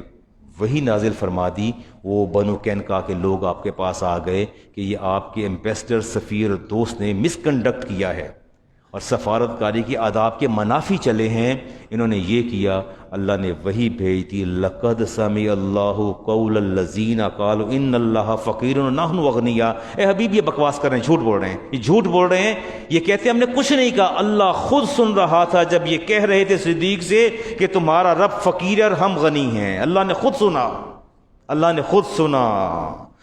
وہی نازل فرما دی. وہ بنو قینقاع کے لوگ آپ کے پاس آ گئے کہ یہ آپ کے ایمبیسڈر، سفیر، دوست نے مس کنڈکٹ کیا ہے اور سفارت کاری کی آداب کے منافی چلے ہیں، انہوں نے یہ کیا. اللہ نے وہی بھیج دی لقد سمع اللہ قول الذین قالوا ان اللہ فقیر ونحن اغنیاء. اے حبیب یہ بکواس کر رہے ہیں، جھوٹ بول رہے ہیں، یہ جھوٹ بول رہے ہیں. یہ کہتے ہیں ہم نے کچھ نہیں کہا. اللہ خود سن رہا تھا جب یہ کہہ رہے تھے صدیق سے کہ تمہارا رب فقیر اور ہم غنی ہیں. اللہ نے خود سنا، اللہ نے خود سنا.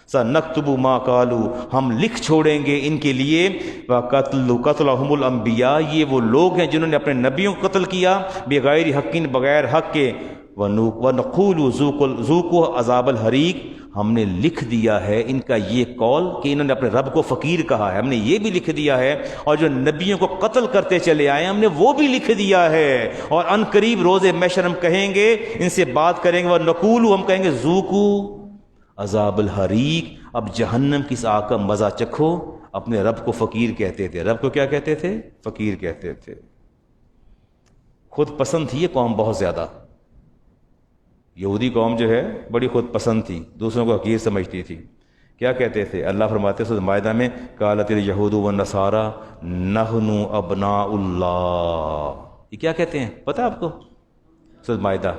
سنکتب ما قالوا، ہم لکھ چھوڑیں گے ان کے لیے قتلہم الانبیاء، یہ وہ لوگ ہیں جنہوں نے اپنے نبیوں کو قتل کیا بغیر حق، بغیر حق کے. ونقول ذوقوا عذاب الحریق، ہم نے لکھ دیا ہے ان کا یہ قول کہ انہوں نے اپنے رب کو فقیر کہا ہے، ہم نے یہ بھی لکھ دیا ہے. اور جو نبیوں کو قتل کرتے چلے آئے ہم نے وہ بھی لکھ دیا ہے. اور ان قریب روز محشر ہم کہیں گے، ان سے بات کریں گے، ونقول ہم کہیں گے ذوقوا عذاب الحریق، اب جہنم کی آگ کا مزہ چکھو. اپنے رب کو فقیر کہتے تھے. رب کو کیا کہتے تھے؟ فقیر کہتے تھے. خود پسند تھی یہ قوم بہت زیادہ. یہودی قوم جو ہے بڑی خود پسند تھی، دوسروں کو حقیر سمجھتی تھی. کیا کہتے تھے؟ اللہ فرماتے ہیں سورۃ مائدہ میں قالت الیہود والنصارى نحن ابناء اللہ. یہ کیا کہتے ہیں پتہ ہے آپ کو؟ سورۃ مائدہ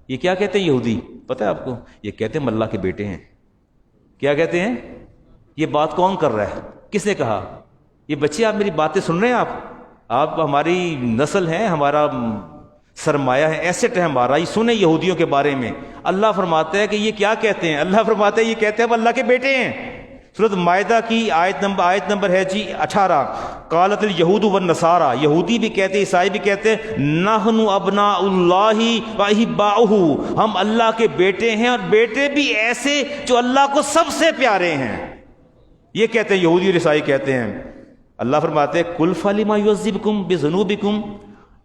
یہ کیا کہتے ہیں یہودی پتہ ہے آپ کو؟ یہ کہتے ہیں ہم اللہ کے بیٹے ہیں. کیا کہتے ہیں؟ یہ بات کون کر رہا ہے؟ کس نے کہا؟ یہ بچے آپ میری باتیں سن رہے ہیں؟ آپ ہماری نسل ہیں، ہمارا سرمایہ ہے، ایسٹ ہے ہمارا. یہ سنیں یہودیوں کے بارے میں اللہ فرماتا ہے کہ یہ کیا کہتے ہیں. اللہ فرماتا ہے یہ کہتے ہیں ہم اللہ کے بیٹے ہیں. سورۃ مائدہ کی آیت نمبر ہے جی 18. قالت الیہود والنصارى، یہودی بھی کہتے ہیں، عیسائی بھی کہتے ہیں نحن ابناء اللہ واحباؤہ، ہم اللہ کے بیٹے ہیں اور بیٹے بھی ایسے جو اللہ کو سب سے پیارے ہیں. یہ کہتے ہیں یہودی اور عیسائی کہتے ہیں. اللہ فرماتے ہیں قل فلما یعذبکم بذنوبکم،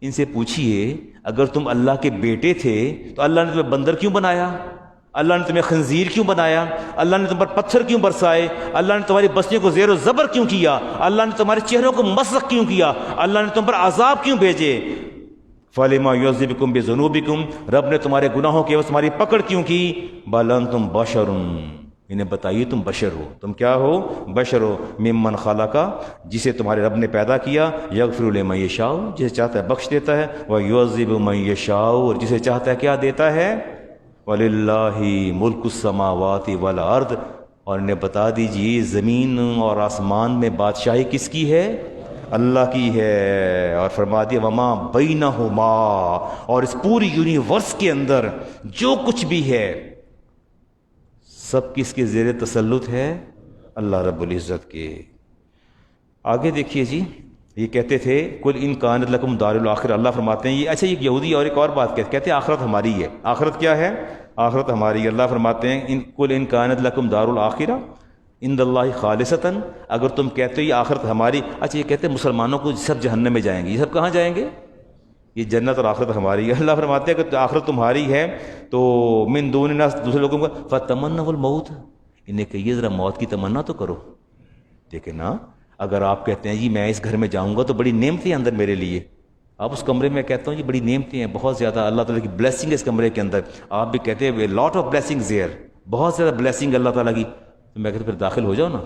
ان سے پوچھئے اگر تم اللہ کے بیٹے تھے تو اللہ نے تمہیں بندر کیوں بنایا؟ اللہ نے تمہیں خنزیر کیوں بنایا؟ اللہ نے تم پر پتھر کیوں برسائے؟ اللہ نے تمہاری بستیوں کو زیر و زبر کیوں کیا؟ اللہ نے تمہارے چہروں کو مسخ کیوں کیا؟ اللہ نے تم پر عذاب کیوں بھیجے؟ فَلِمَا يُعَذِّبُكُم بِذُنُوبِكُم، رب نے تمہارے گناہوں کے عوض تمہاری پکڑ کیوں کی؟ بَلْ أَنتُم بَشَرٌ، انہیں بتائیے تم بشر ہو. تم کیا ہو؟ بشر ہو. ممن خلق، جسے تمہارے رب نے پیدا کیا. یغفر لمن یشاء، جسے چاہتا ہے بخش دیتا ہے. ویعذب من یشاء، اور جسے چاہتا ہے کیا دیتا ہے. وللہ ملک السماوات والارض، اور انہیں بتا دیجیے زمین اور آسمان میں بادشاہی کس کی ہے؟ اللہ کی ہے. اور فرما دیا وما بینہما، اور اس پوری یونیورس کے اندر جو کچھ بھی ہے سب کس کے زیر تسلط ہے؟ اللہ رب العزت کے. آگے دیکھیے جی، یہ کہتے تھے کل ان کانت لکم دار الاخرہ. اللہ فرماتے ہیں یہ اچھا یہ یہودی اور ایک اور بات کہتے ہیں آخرت ہماری ہے. آخرت کیا ہے؟ آخرت ہماری ہے. اللہ فرماتے ہیں کل ان کانت لکم دار الاخرہ عند اللہ خالصتاً، اگر تم کہتے ہو یہ آخرت ہماری. اچھا یہ کہتے ہیں مسلمانوں کو سب جہنم میں جائیں گے، یہ سب کہاں جائیں گے؟ یہ جنت اور آخرت ہماری ہے. اللہ فرماتے ہیں کہ آخرت تمہاری ہے تو من دون الناس، دوسرے لوگوں کو فتمنوا الموت، انہیں کہیے ذرا موت کی تمنا تو کرو. دیکھیں نا، اگر آپ کہتے ہیں جی میں اس گھر میں جاؤں گا تو بڑی نعمتیں اندر میرے لیے، آپ اس کمرے میں کہتا ہوں جی بڑی نعمتیں ہیں، بہت زیادہ اللہ تعالیٰ کی بلیسنگ ہے اس کمرے کے اندر، آپ بھی کہتے ہیں لاٹ آف بلیسنگز دیئر، بہت زیادہ بلیسنگ اللہ تعالیٰ کی، تو میں کہتا پھر داخل ہو جاؤ نا،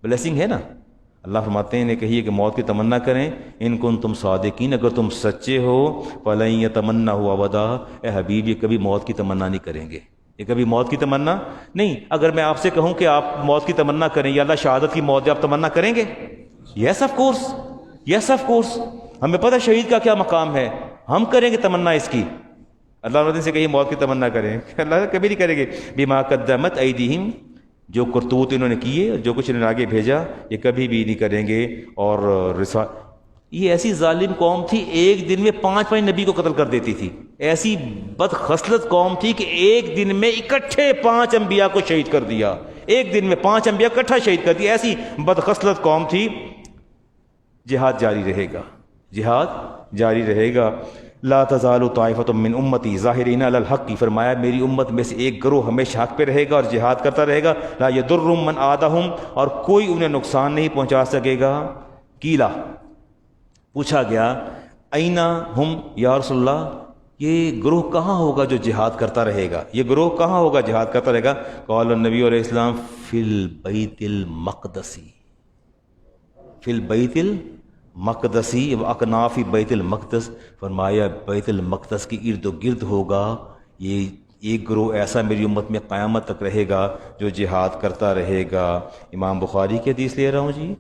بلیسنگ ہے نا. اللہ فرماتے ہیں انہیں کہیے کہ موت کی تمنا کریں ان کنتم صادقین، اگر تم سچے ہو. فلن یتمنوا ابدا، اے حبیب یہ کبھی موت کی تمنا نہیں کریں گے، یہ کبھی موت کی تمنا نہیں. اگر میں آپ سے کہوں کہ آپ موت کی تمنا کریں یا اللہ شہادت کی موت آپ تمنا کریں گے؟ Yes of course, yes of course. ہمیں پتہ شہید کا کیا مقام ہے، ہم کریں گے تمنا اس کی. اللہ تعالیٰ سے کہیے موت کی تمنا کریں، اللہ کبھی نہیں کریں گے. بما قدمت ایدیہم، جو کرتوت انہوں نے کیے، جو کچھ انہوں نے آگے بھیجا، یہ کبھی بھی نہیں کریں گے. اور یہ ایسی ظالم قوم تھی ایک دن میں 5 نبی کو قتل کر دیتی تھی. ایسی بدخصلت قوم تھی کہ ایک دن میں اکٹھے 5 انبیاء کو شہید کر دیا. ایک دن میں 5 انبیاء اکٹھا شہید کر دیا. ایسی بدخصلت قوم تھی. جہاد جاری رہے گا، جہاد جاری رہے گا. لا تزال طائفۃ من امتی ظاہرین علی الحق کی، فرمایا میری امت میں سے ایک گروہ ہمیشہ حق پہ رہے گا اور جہاد کرتا رہے گا. لا یضرهم من آذاہم، اور کوئی انہیں نقصان نہیں پہنچا سکے گا. کیلا، پوچھا گیا اینا ہم یا رسول اللہ، یہ گروہ کہاں ہوگا جو جہاد کرتا رہے گا، یہ گروہ کہاں ہوگا جہاد کرتا رہے گا؟ قال النبی علیہ السلام فی البیت المقدسی، فی البیت مقدسی و اکناف بیت المقدس، فرمایا بیت المقدس کی ارد و گرد ہوگا. یہ ایک گروہ ایسا میری امت میں قیامت تک رہے گا جو جہاد کرتا رہے گا. امام بخاری کی حدیث لے رہا ہوں جی،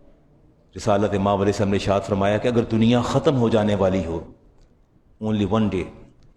رسالت امام علیہ السلام نے ارشاد فرمایا کہ اگر دنیا ختم ہو جانے والی ہو، اونلی ون ڈے،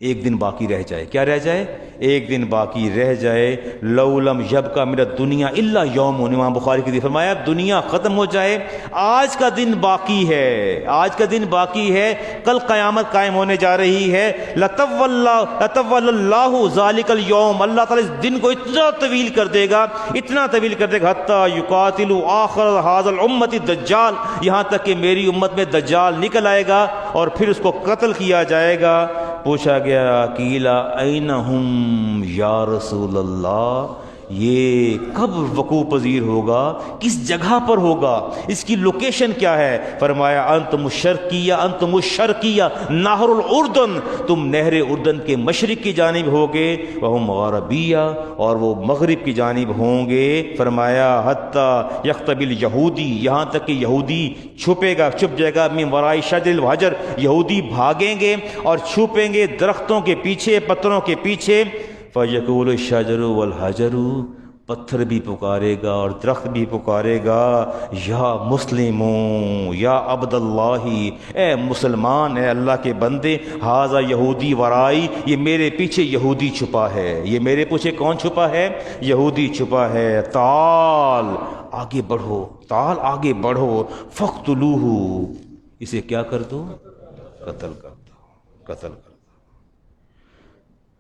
ایک دن باقی رہ جائے. کیا رہ جائے؟ ایک دن باقی رہ جائے. لو لم یبقى من الدنیا الا یوم، امام بخاری کی فرمایا دنیا ختم ہو جائے، آج کا دن باقی ہے، آج کا دن باقی ہے، کل قیامت قائم ہونے جا رہی ہے. لطول اللہ ذالک اليوم، اللہ تعالیٰ اس دن کو اتنا طویل کر دے گا، اتنا طویل کر دے گا، حتی یقاتل آخر ھذا الامت الدجال، یہاں تک کہ میری امت میں دجال نکل آئے گا اور پھر اس کو قتل کیا جائے گا. پوچھا گیا قیلا این ہم یا رسول اللہ، یہ کب وقوع پذیر ہوگا، کس جگہ پر ہوگا، اس کی لوکیشن کیا ہے؟ فرمایا انتم الشرقیہ، انتم الشرقیہ نہر الاردن، تم نہر اردن کے مشرق کی جانب ہوگے، وہم غربیہ، اور وہ مغرب کی جانب ہوں گے. فرمایا حتی یختبی الیہودی، یہاں تک کہ یہودی چھپے گا، چھپ جائے گا، من وراء شجر الحجر، یہودی بھاگیں گے اور چھپیں گے درختوں کے پیچھے، پتھروں کے پیچھے. فَيَقُولُ الشَّجَرُ وَالْحَجَرُ، پتھر بھی پکارے گا اور درخت بھی پکارے گا، یا مسلموں یا عبد اللہ، اے مسلمان، اے اللہ کے بندے، ھذا یہودی ورائی، یہ میرے پیچھے یہودی چھپا ہے، یہ میرے پیچھے کون چھپا ہے؟ یہودی چھپا ہے، تعال آگے بڑھو، تعال آگے بڑھو، فاقتلوہ، اسے کیا کر دو؟ قتل کر دو، قتل کر دو۔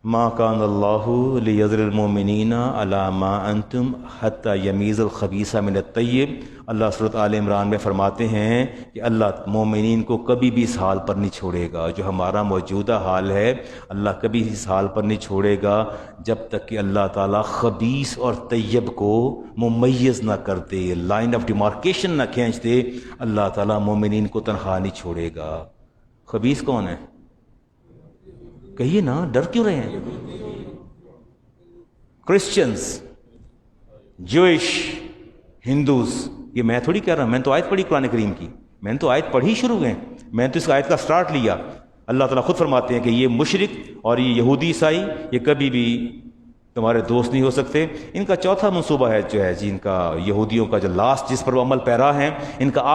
ما کان اللہ لیذر المؤمنین علی ما انتم حتی یمیز الخبیث من الطیب۔ اللہ سورۃ آل عمران میں فرماتے ہیں کہ اللہ مومنین کو کبھی بھی اس حال پر نہیں چھوڑے گا جو ہمارا موجودہ حال ہے، اللہ کبھی اس حال پر نہیں چھوڑے گا جب تک کہ اللہ تعالیٰ خبیث اور طیب کو ممیز نہ کر دے، لائن آف ڈیمارکیشن نہ کھینچ دے، اللہ تعالیٰ مومنین کو تنہا نہیں چھوڑے گا۔ خبیث کون ہے؟ کہیے نا، ڈر کیوں رہے ہیں؟ کرسچنز، جوئش، ہندوز، یہ میں تھوڑی کہہ رہا ہوں، میں نے تو آیت پڑھی قرآن کریم کی، میں نے تو آیت پڑھی شروع گئے، میں نے تو اس آیت کا سٹارٹ لیا۔ اللہ تعالیٰ خود فرماتے ہیں کہ یہ مشرک اور یہ یہودی عیسائی یہ کبھی بھی تمہارے دوست نہیں ہو سکتے۔ ان کا چوتھا منصوبہ ہے جو ہے جی، ان کا یہودیوں کا جو لاسٹ جس پر وہ عمل پیرا ہیں، ان کا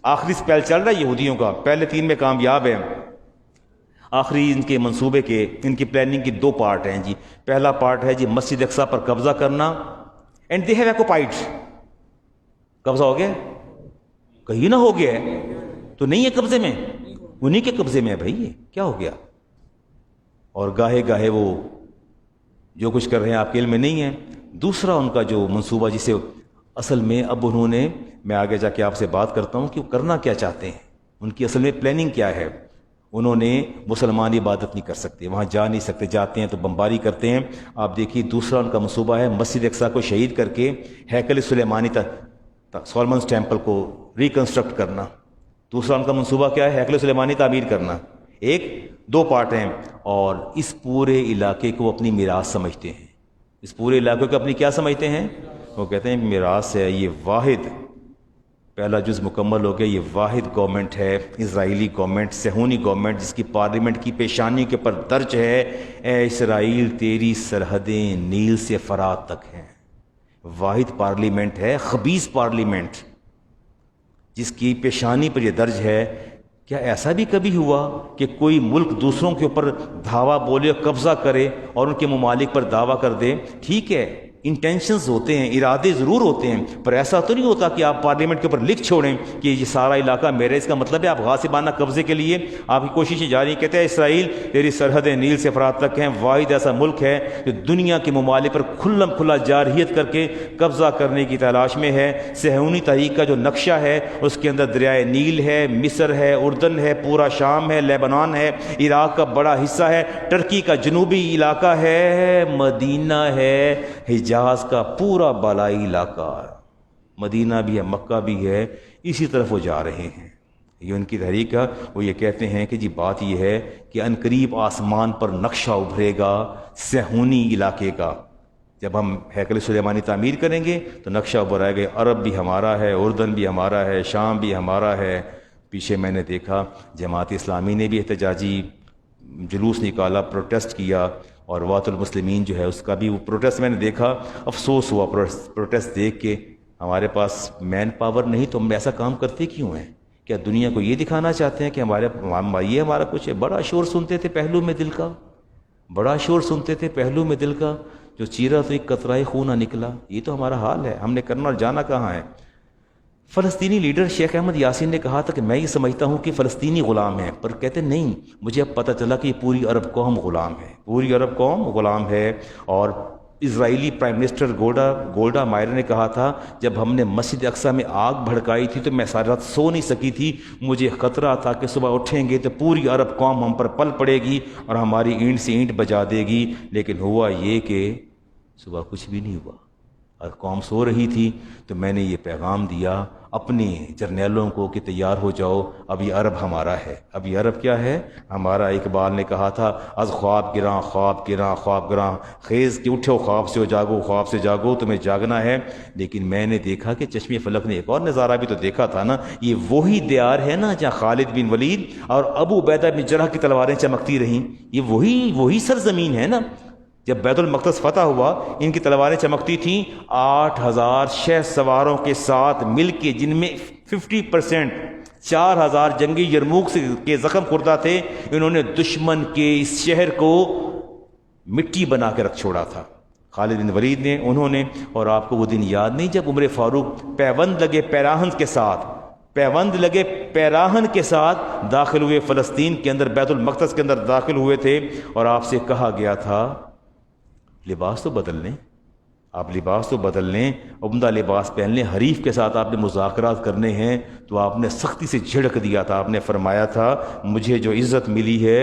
آخری سپیل چل رہا ہے یہودیوں کا، پہلے 3 میں کامیاب ہیں، آخری ان کے منصوبے کے، ان کی پلاننگ کی 2 پارٹ ہیں جی۔ پہلا پارٹ ہے جی مسجد اقصیٰ پر قبضہ کرنا، اینڈ دے ہیو آکوپائڈ، قبضہ ہو گیا؟ کہیں نہ ہو گیا ہے تو نہیں ہے قبضے میں، انہی کے قبضے میں ہے بھائی، یہ کیا ہو گیا؟ اور گاہے گاہے وہ جو کچھ کر رہے ہیں آپ کے علم میں نہیں ہے۔ دوسرا ان کا جو منصوبہ جسے اصل میں اب انہوں نے، میں آگے جا کے آپ سے بات کرتا ہوں کہ وہ کرنا کیا چاہتے ہیں، ان کی اصل میں پلاننگ کیا ہے۔ انہوں نے مسلمان عبادت نہیں کر سکتے، وہاں جا نہیں سکتے، جاتے ہیں تو بمباری کرتے ہیں۔ آپ دیکھیے دوسرا ان کا منصوبہ ہے مسجد اقصیٰ کو شہید کر کے ہیکل سلیمانی سولمنز ٹیمپل کو ریکنسٹرکٹ کرنا۔ دوسرا ان کا منصوبہ کیا ہے؟ ہیکل سلیمانی تعمیر کرنا۔ 2 پارٹ ہیں، اور اس پورے علاقے کو اپنی میراث سمجھتے ہیں۔ اس پورے علاقے کو اپنی کیا سمجھتے ہیں؟ وہ کہتے ہیں میراث ہے، یہ واحد پہلا جز مکمل ہو گیا، یہ واحد گورنمنٹ ہے، اسرائیلی گورنمنٹ، صہیونی گورنمنٹ، جس کی پارلیمنٹ کی پیشانی کے پر درج ہے، اے اسرائیل تیری سرحدیں نیل سے فرات تک ہیں۔ واحد پارلیمنٹ ہے، خبیث پارلیمنٹ، جس کی پیشانی پر یہ درج ہے۔ کیا ایسا بھی کبھی ہوا کہ کوئی ملک دوسروں کے اوپر دعویٰ بولے، قبضہ کرے اور ان کے ممالک پر دعویٰ کر دے؟ ٹھیک ہے، انٹینشنز ہوتے ہیں، ارادے ضرور ہوتے ہیں، پر ایسا تو نہیں ہوتا کہ آپ پارلیمنٹ کے اوپر لکھ چھوڑیں کہ یہ سارا علاقہ میرا۔ اس کا مطلب ہے آپ غاصبانہ قبضے کے لیے آپ کی کوششیں جاری۔ کہتے ہیں اسرائیل تیری سرحدیں نیل سے فرات تک ہیں، واحد ایسا ملک ہے جو دنیا کے ممالک پر کھلم کھلا جارحیت کر کے قبضہ کرنے کی تلاش میں ہے۔ صہیونی تحریک کا جو نقشہ ہے اس کے اندر دریائے نیل ہے، مصر ہے، اردن ہے، پورا شام ہے، لیبنان ہے، عراق کا بڑا حصہ ہے، ٹرکی کا جنوبی علاقہ ہے، مدینہ ہے، حجاز کا پورا بالائی علاقہ، مدینہ بھی ہے، مکہ بھی ہے، اسی طرف وہ جا رہے ہیں۔ یہ ان کی تحریک ہے۔ وہ یہ کہتے ہیں کہ جی بات یہ ہے کہ عنقریب آسمان پر نقشہ ابھرے گا صہیونی علاقے کا۔ جب ہم ہیکل سلیمانی تعمیر کریں گے تو نقشہ ابھر آئے گا، عرب بھی ہمارا ہے، اردن بھی ہمارا ہے، شام بھی ہمارا ہے۔ پیچھے میں نے دیکھا جماعت اسلامی نے بھی احتجاجی جلوس نکالا، پروٹیسٹ کیا، اور وات المسلمین جو ہے اس کا بھی وہ پروٹیسٹ میں نے دیکھا۔ افسوس ہوا پروٹیسٹ دیکھ کے، ہمارے پاس مین پاور نہیں تو ہم ایسا کام کرتے کیوں ہیں؟ کیا دنیا کو یہ دکھانا چاہتے ہیں کہ یہ ہمارا کچھ ہے؟ بڑا شور سنتے تھے پہلو میں دل کا، بڑا شور سنتے تھے پہلو میں دل کا، جو چیرا تو ایک قطرہ خون نہ نکلا۔ یہ تو ہمارا حال ہے، ہم نے کرنا اور جانا کہاں ہے؟ فلسطینی لیڈر شیخ احمد یاسین نے کہا تھا کہ میں یہ سمجھتا ہوں کہ فلسطینی غلام ہیں، پر کہتے نہیں، مجھے اب پتہ چلا کہ یہ پوری عرب قوم غلام ہے، پوری عرب قوم غلام ہے۔ اور اسرائیلی پرائم منسٹر گولڈا مائر نے کہا تھا جب ہم نے مسجد اقصیٰ میں آگ بھڑکائی تھی تو میں ساری رات سو نہیں سکی تھی، مجھے خطرہ تھا کہ صبح اٹھیں گے تو پوری عرب قوم ہم پر پل پڑے گی اور ہماری اینٹ سے اینٹ بجا دے گی۔ لیکن ہوا یہ کہ صبح کچھ بھی نہیں ہوا اور قوم سو رہی تھی۔ تو میں نے یہ پیغام دیا اپنے جرنیلوں کو کہ تیار ہو جاؤ، اب یہ عرب ہمارا ہے۔ اب یہ عرب کیا ہے؟ ہمارا۔ اقبال نے کہا تھا از خواب گراں خواب گراں خواب گراں، خیز کے اٹھو خواب سے جاگو، خواب سے جاگو، تمہیں جاگنا ہے۔ لیکن میں نے دیکھا کہ چشم فلک نے ایک اور نظارہ بھی تو دیکھا تھا نا، یہ وہی دیار ہے نا جہاں خالد بن ولید اور ابو عبیدہ بن جرح کی تلواریں چمکتی رہیں، یہ وہی سرزمین ہے نا۔ جب بیت المقدس فتح ہوا ان کی تلواریں چمکتی تھیں 8000 شہ سواروں کے ساتھ مل کے، جن میں 50% 4000 جنگی یرموک کے زخم خوردہ تھے، انہوں نے دشمن کے اس شہر کو مٹی بنا کے رکھ چھوڑا تھا۔ خالد بن ولید نے، انہوں نے، اور آپ کو وہ دن یاد نہیں جب عمر فاروق پیوند لگے پیراہن کے ساتھ داخل ہوئے فلسطین کے اندر، بیت المقدس کے اندر داخل ہوئے تھے، اور آپ سے کہا گیا تھا لباس تو بدل لیں، آپ لباس تو بدل لیں، عمدہ لباس پہن لیں، حریف کے ساتھ آپ نے مذاکرات کرنے ہیں، تو آپ نے سختی سے جھڑک دیا تھا۔ آپ نے فرمایا تھا مجھے جو عزت ملی ہے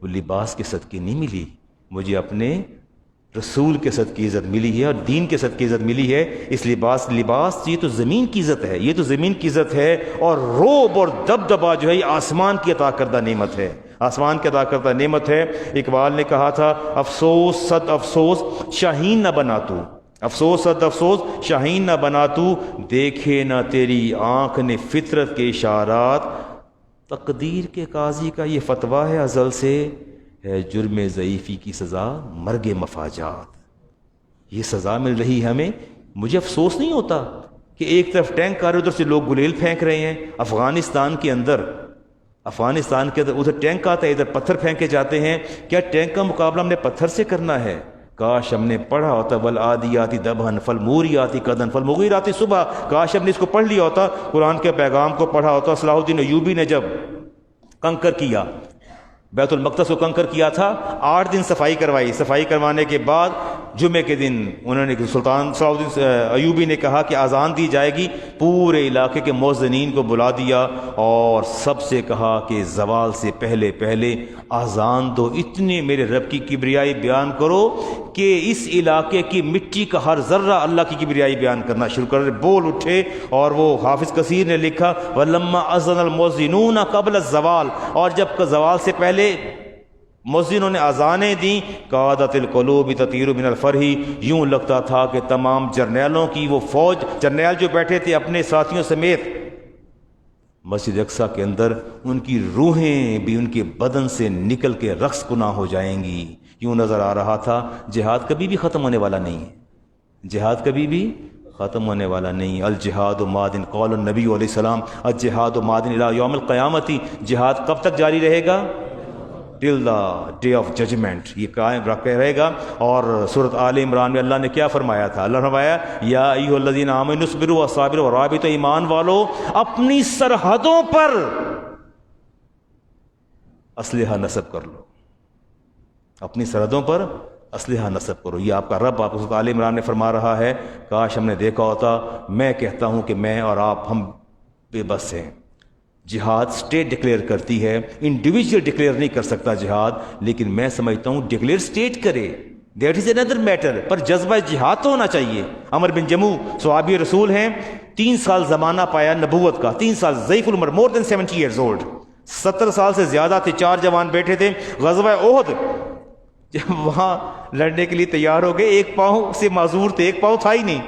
وہ لباس کے صدقے نہیں ملی، مجھے اپنے رسول کے صدقے عزت ملی ہے اور دین کے صدقے عزت ملی ہے۔ اس لباس یہ تو زمین کی عزت ہے، یہ تو زمین کی عزت ہے، اور رعب اور دبدبا جو ہے یہ آسمان کی عطا کردہ نعمت ہے، آسمان کی عطا کردہ نعمت ہے۔ اقبال نے کہا تھا افسوس صد افسوس شاہین نہ بنا تو، افسوس صد افسوس شاہین نہ بنا تو، دیکھے نہ تیری آنکھ نے فطرت کے اشارات۔ تقدیر کے قاضی کا یہ فتویٰ ہے ازل سے، ہے جرم ضعیفی کی سزا مرگ مفاجات۔ یہ سزا مل رہی ہے ہمیں، مجھے افسوس نہیں ہوتا کہ ایک طرف ٹینک آ رہے، ادھر سے لوگ گلیل پھینک رہے ہیں۔ افغانستان کے اندر ادھر ٹینک آتا ہے، ادھر پتھر پھینکے جاتے ہیں۔ کیا ٹینک کا مقابلہ ہم نے پتھر سے کرنا ہے؟ کاش ہم نے پڑھا ہوتا والعادیاتی دبحن فالموریاتی قدحن فالمغیراتی صبح، کاش ہم نے اس کو پڑھ لیا ہوتا، قرآن کے پیغام کو پڑھا ہوتا۔ صلاح الدین ایوبی نے جب کنکر کیا، بیت المقدس کو کنکر کیا تھا، 8 دن صفائی کروائی، صفائی کروانے کے بعد جمعے کے دن انہوں نے، سلطان صلاح الدین ایوبی نے کہا کہ اذان دی جائے گی، پورے علاقے کے مؤذنین کو بلا دیا اور سب سے کہا کہ زوال سے پہلے پہلے اذان دو، اتنے میرے رب کی کبریائی بیان کرو کہ اس علاقے کی مٹی کا ہر ذرہ اللہ کی کبریائی بیان کرنا شروع کر بول اٹھے۔ اور وہ حافظ کثیر نے لکھا وَلَمَّا أَذَّنَ الْمُؤَذِّنُونَ قَبْلَ الزَّوَالِ، اور جب زوال سے پہلے مؤذنوں نے اذانیں دیں، قَعَدَتِ الْقُلُوبِ تَطِيرُ مِنَ الْفَرْحِ، یوں لگتا تھا کہ تمام جرنیلوں کی وہ فوج، جرنیل جو بیٹھے تھے اپنے ساتھیوں سمیت مسجد اقصیٰ کے اندر، ان کی روحیں بھی ان کے بدن سے نکل کے رقص کنا ہو جائیں گی۔ یوں نظر آ رہا تھا جہاد کبھی بھی ختم ہونے والا نہیں ہے، جہاد کبھی بھی ختم ہونے والا نہیں۔ الجہاد مادن، قول النبی علیہ السلام الجہاد مادن الی یوم القیامت، جہاد کب تک جاری رہے گا؟ ٹل دا ڈے آف ججمنٹ، یہ قائم رہے گا۔ اور سورۃ آل عمران میں اللہ نے کیا فرمایا تھا؟ اللہ نے فرمایا یا ایھا الذین آمنوا اصبروا وصابروا ورابطوا، ایمان والو اپنی سرحدوں پر اسلحہ نصب کر لو، اپنی سرحدوں پر اسلحہ نصب کرو۔ یہ آپ کا رب، آپ کو سورۃ آل عمران میں فرما رہا ہے۔ کاش ہم نے دیکھا ہوتا۔ میں کہتا ہوں کہ میں اور آپ ہم بے بس ہیں۔ جہاد اسٹیٹ ڈکلیئر کرتی ہے، انڈیویجول ڈکلیئر نہیں کر سکتا جہاد، لیکن میں سمجھتا ہوں ڈکلیئر اسٹیٹ کرے، دیٹ از اندر میٹر، پر جذبہ جہاد تو ہونا چاہیے۔ عمر بن جموح صحابی رسول ہیں، 3 سال زمانہ پایا نبوت کا، 3 سال، ضعیف العمر، مور دین 70 ایئرز اولڈ، 70 سال سے زیادہ تھے، 4 جوان بیٹھے تھے۔ غزوہ احد جب وہاں لڑنے کے لیے تیار ہو گئے، ایک پاؤں سے معذور تھے، ایک پاؤں تھا ہی نہیں،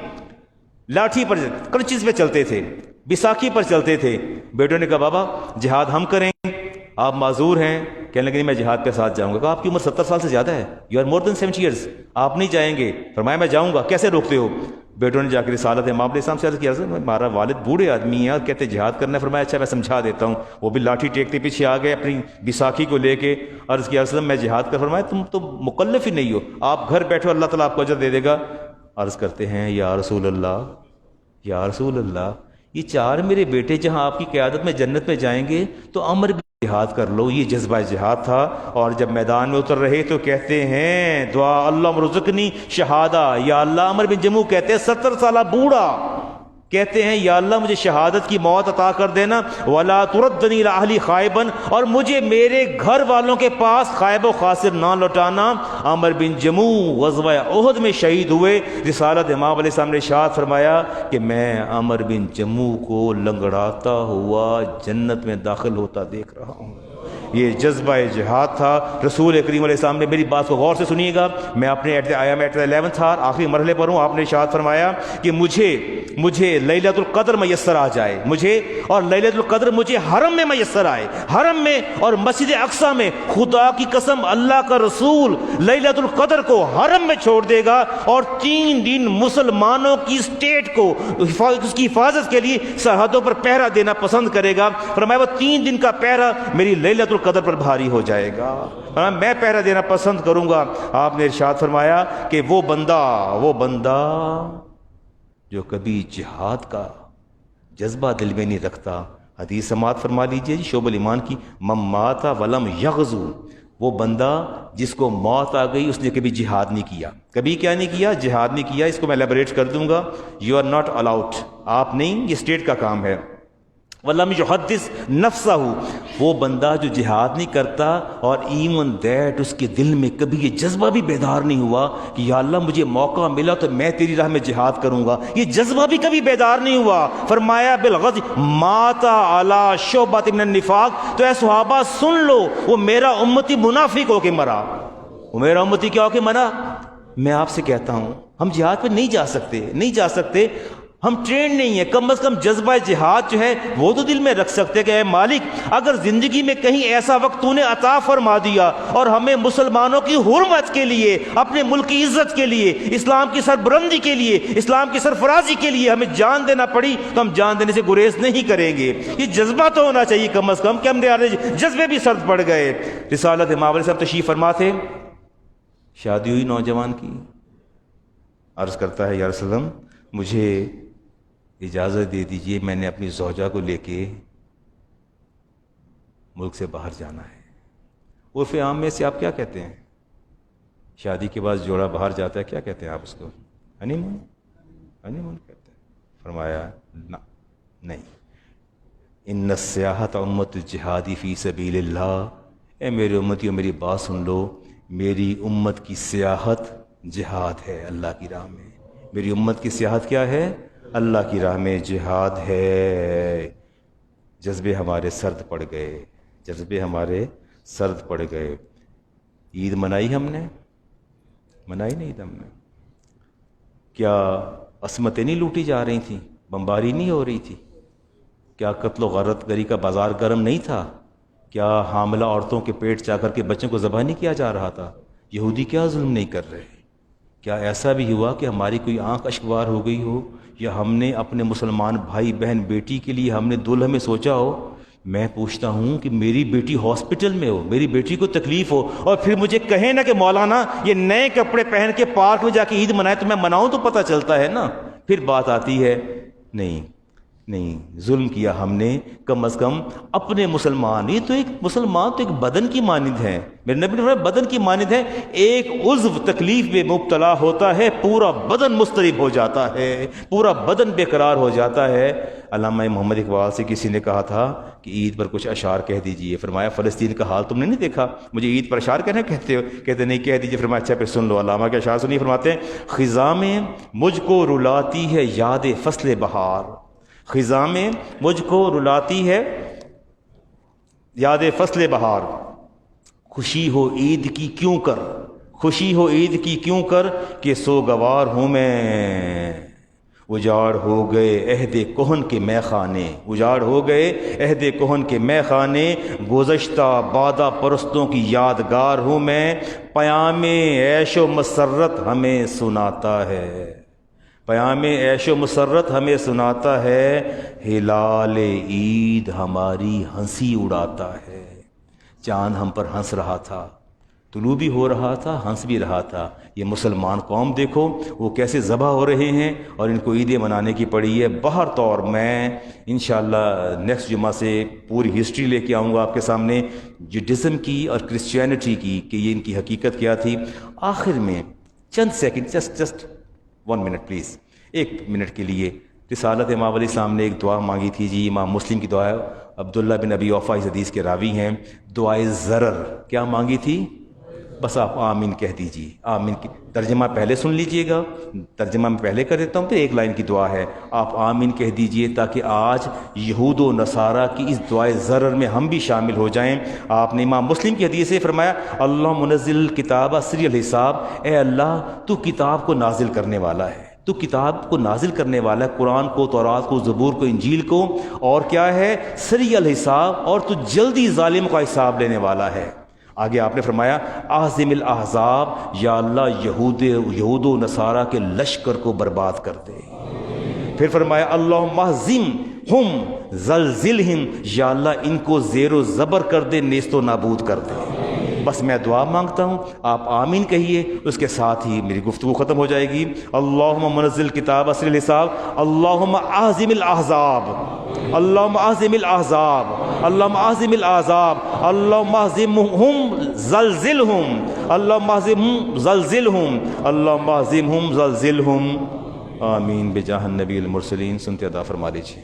لاٹھی پر، کرچز پہ چلتے تھے، بیساکھی پر چلتے تھے۔ بیٹوں نے کہا بابا جہاد ہم کریں، آپ معذور ہیں۔ کہنے لگے میں جہاد کے ساتھ جاؤں گا۔ کہا آپ کی عمر 70 سال سے زیادہ ہے، you are more than 70 years, آپ نہیں جائیں گے۔ فرمایا میں جاؤں گا، کیسے روکتے ہو؟ بیٹوں نے جا کے رسالت امام علیہ السلام سے عرض کیا، ہمارا والد بوڑھے آدمی ہیں اور کہتے جہاد کرنا ہے۔ فرمایا اچھا میں سمجھا دیتا ہوں۔ وہ بھی لاٹھی ٹیکتے پیچھے آ گئے اپنی بیساکھی کو لے کے، عرض کیا رسول اللہ میں جہاد کر۔ فرمایا تم تو مکلف ہی نہیں ہو، آپ گھر بیٹھو، اللہ تعالیٰ آپ کو اجر دے دے گا۔ عرض کرتے ہیں یا رسول اللہ، یا رسول اللہ، یہ 4 میرے بیٹے جہاں آپ کی قیادت میں جنت میں جائیں گے تو عمر بھی جہاد کر لو۔ یہ جذبہ جہاد تھا۔ اور جب میدان میں اتر رہے تو کہتے ہیں دعا اللہم رزقنی شہادہ، یا اللہ، عمر بن جموح کہتے ہیں 70 سالہ بوڑھا، کہتے ہیں یا اللہ مجھے شہادت کی موت عطا کر دینا، ولا تردنی الی اہلی خائبا، اور مجھے میرے گھر والوں کے پاس خائب و خاسر نہ لوٹانا۔ عمر بن جموح غزوہ احد میں شہید ہوئے۔ رسالت امام علیہ السلام نے ارشاد فرمایا کہ میں عمر بن جموح کو لنگڑاتا ہوا جنت میں داخل ہوتا دیکھ رہا ہوں۔ یہ جذبہ جہاد تھا۔ رسول کریم علیہ السلام نے، میری بات کو غور سے سنیے گا، میں اپنے آیا میں 11th تھا، آخری مرحلے پر ہوں، آپ نے ارشاد فرمایا کہ مجھے لیلۃ القدر میسر آ جائے، مجھے اور لیلۃ القدر مجھے حرم میں میسر آئے، حرم میں اور مسجد اقصیٰ میں۔ خدا کی قسم، اللہ کا رسول لیلۃ القدر کو حرم میں چھوڑ دے گا اور 3 دن مسلمانوں کی اسٹیٹ کو اس کی حفاظت کے لیے سرحدوں پر پہرا دینا پسند کرے گا۔ فرمایا وہ 3 دن کا پہرا میری لیلۃ القدر پر بھاری ہو جائے گا، میں پہرا دینا پسند کروں گا۔ آپ نے ارشاد فرمایا کہ وہ بندہ جو کبھی جہاد کا جذبہ دل میں نہیں رکھتا، حدیث سماعت فرما لیجئے جی، شعب الایمان کی، من مات ولم یغزو، وہ بندہ جس کو موت آ گئی، اس نے کبھی جہاد نہیں کیا، کبھی کیا نہیں کیا، جہاد نہیں کیا۔ اس کو میں ایلیبریٹ کر دوں گا، یو آر ناٹ الاؤڈ، آپ نہیں، یہ اسٹیٹ کا کام ہے۔ وَلَمْ يُحَدِّثْ نَفْسَهُ، وہ بندہ جو جہاد نہیں کرتا اور ایون دیٹ اس کے دل میں کبھی یہ جذبہ بھی بیدار نہیں ہوا کہ یا اللہ مجھے موقع ملا تو میں تیری راہ میں جہاد کروں گا، یہ جذبہ بھی کبھی بیدار نہیں ہوا۔ فرمایا بالغز مات علی شعبۃ من النفاق، تو اے صحابہ سن لو، وہ میرا امتی منافق ہو کے مرا، وہ میرا امتی کیا ہو کے مرا۔ میں آپ سے کہتا ہوں، ہم جہاد پہ نہیں جا سکتے، ہم ٹرینڈ نہیں ہیں، کم از کم جذبہ جہاد جو ہے وہ تو دل میں رکھ سکتے کہ اے مالک، اگر زندگی میں کہیں ایسا وقت تو نے عطا فرما دیا اور ہمیں مسلمانوں کی حرمت کے لیے، اپنے ملک کی عزت کے لیے، اسلام کی سربلندی کے لیے، اسلام کی سرفرازی کے لیے ہمیں جان دینا پڑی تو ہم جان دینے سے گریز نہیں کریں گے۔ یہ جذبہ تو ہونا چاہیے کم از کم کہ ہمارے جذبے بھی سرد پڑ گئے۔ رسالت امام علیہ صاحب تشریف فرما تھے، شادی ہوئی نوجوان کی، عرض کرتا ہے یا رسول اللہ مجھے اجازت دے دیجئے، میں نے اپنی زوجہ کو لے کے ملک سے باہر جانا ہے۔ عرف عام میں سے آپ کیا کہتے ہیں؟ شادی کے بعد جوڑا باہر جاتا ہے، کیا کہتے ہیں آپ اس کو؟ ہنی مون کہتے ہیں۔ فرمایا نہیں، ان السیاحۃ امۃ الجہاد فی سبیل اللہ، اے میری امتیوں میری بات سن لو، میری امت کی سیاحت جہاد ہے اللہ کی راہ میں۔ میری امت کی سیاحت کیا ہے؟ اللہ کی راہ میں جہاد ہے۔ جذبے ہمارے سرد پڑ گئے، عید منائی ہم نے؟ منائی نہیں ہم نے؟ کیا عصمتیں نہیں لوٹی جا رہی تھیں؟ بمباری نہیں ہو رہی تھی؟ کیا قتل و غارت گری کا بازار گرم نہیں تھا؟ کیا حاملہ عورتوں کے پیٹ چا کر کے بچوں کو ذبح نہیں کیا جا رہا تھا؟ یہودی کیا ظلم نہیں کر رہے؟ کیا ایسا بھی ہوا کہ ہماری کوئی آنکھ اشکبار ہو گئی ہو، یا ہم نے اپنے مسلمان بھائی بہن بیٹی کے لیے ہم نے دلہن میں سوچا ہو؟ میں پوچھتا ہوں کہ میری بیٹی ہاسپٹل میں ہو، میری بیٹی کو تکلیف ہو، اور پھر مجھے کہیں نا کہ مولانا یہ نئے کپڑے پہن کے پارک میں جا کے عید منائے تو میں مناؤں تو پتہ چلتا ہے نا۔ پھر بات آتی ہے نہیں، ظلم کیا ہم نے، کم از کم اپنے مسلمان، یہ تو ایک مسلمان تو ایک بدن کی مانند ہے، میرے نبی نے فرمایا بدن کی مانند ہے، ایک عضو تکلیف میں مبتلا ہوتا ہے پورا بدن مضطرب ہو جاتا ہے، پورا بدن بے قرار ہو جاتا ہے۔ علامہ محمد اقبال سے کسی نے کہا تھا کہ عید پر کچھ اشعار کہہ دیجئے، فرمایا فلسطین کا حال تم نے نہیں دیکھا، مجھے عید پر اشعار کہنا کہتے ہو؟ کہتے نہیں، کہہ دیجئے۔ فرمایا اچھا پھر سن لو، علامہ کے اشعار سنیے، فرماتے ہیں خزاں میں مجھ کو رلاتی ہے یاد فصل بہار، خزاں میں مجھ کو رلاتی ہے یاد فصل بہار، خوشی ہو عید کی کیوں کر کہ سوگوار ہوں میں، اجاڑ ہو گئے عہد کہن کے مے خانے، گزشتہ بادہ پرستوں کی یادگار ہوں میں، پیام عیش و مسرت ہمیں سناتا ہے، ہلال عید ہماری ہنسی اڑاتا ہے۔ چاند ہم پر ہنس رہا تھا، طلوع بھی ہو رہا تھا، ہنس بھی رہا تھا۔ یہ مسلمان قوم دیکھو وہ کیسے ذبح ہو رہے ہیں اور ان کو عیدیں منانے کی پڑی ہے۔ بہر طور میں انشاءاللہ نیکسٹ جمعہ سے پوری ہسٹری لے کے آؤں گا آپ کے سامنے، جوڈزم کی اور کرسچینٹی کی، کہ یہ ان کی حقیقت کیا تھی۔ آخر میں چند second, just 1 minute please, 1 minute کے لیے، رسالت امام علیہ السلام نے ایک دعا مانگی تھی جی، امام مسلم کی دعا ہے، عبداللہ بن ابی اوفا اس حدیث کے راوی ہیں، دعائے ضرر کیا مانگی تھی؟ بس آپ آمین کہہ دیجیے. آمین کی ترجمہ پہلے سن لیجئے گا, ترجمہ میں پہلے کر دیتا ہوں, پھر ایک لائن کی دعا ہے. آپ آمین کہہ دیجئے تاکہ آج یہود و نصارہ کی اس دعائے ضرر میں ہم بھی شامل ہو جائیں. آپ نے امام مسلم کی حدیث سے فرمایا اللہ منزل الکتاب سری الحساب, اے اللہ تو کتاب کو نازل کرنے والا ہے, تو کتاب کو نازل کرنے والا ہے, قرآن کو, تورات کو, زبور کو, انجیل کو, اور کیا ہے سری الحساب, اور تو جلدی ظالم کا حساب لینے والا ہے. آگے آپ نے فرمایا اعظم الاحزاب, یا اللہ یہود و نصارہ کے لشکر کو برباد کر دے. پھر فرمایا اللہم اہزمہم زلزلہم, یا اللہ ان کو زیر و زبر کر دے, نیست و نابود کر دے. بس میں دعا مانگتا ہوں, آپ آمین کہیے, اس کے ساتھ ہی میری گفتگو ختم ہو جائے گی. اللہم منزل کتاب اسر الحساب, اللہم اعظم الاحزاب, اللہم اعظم الاحزاب, اللہم اعظم الاحزاب, اللہم اعظمہم زلزلہم, اللہم اعظمہم زلزلہم, اللہم اعظمہم زلزلہم. آمین بجاہ النبی المرسلین. سنتے ادا فرما لیجیے.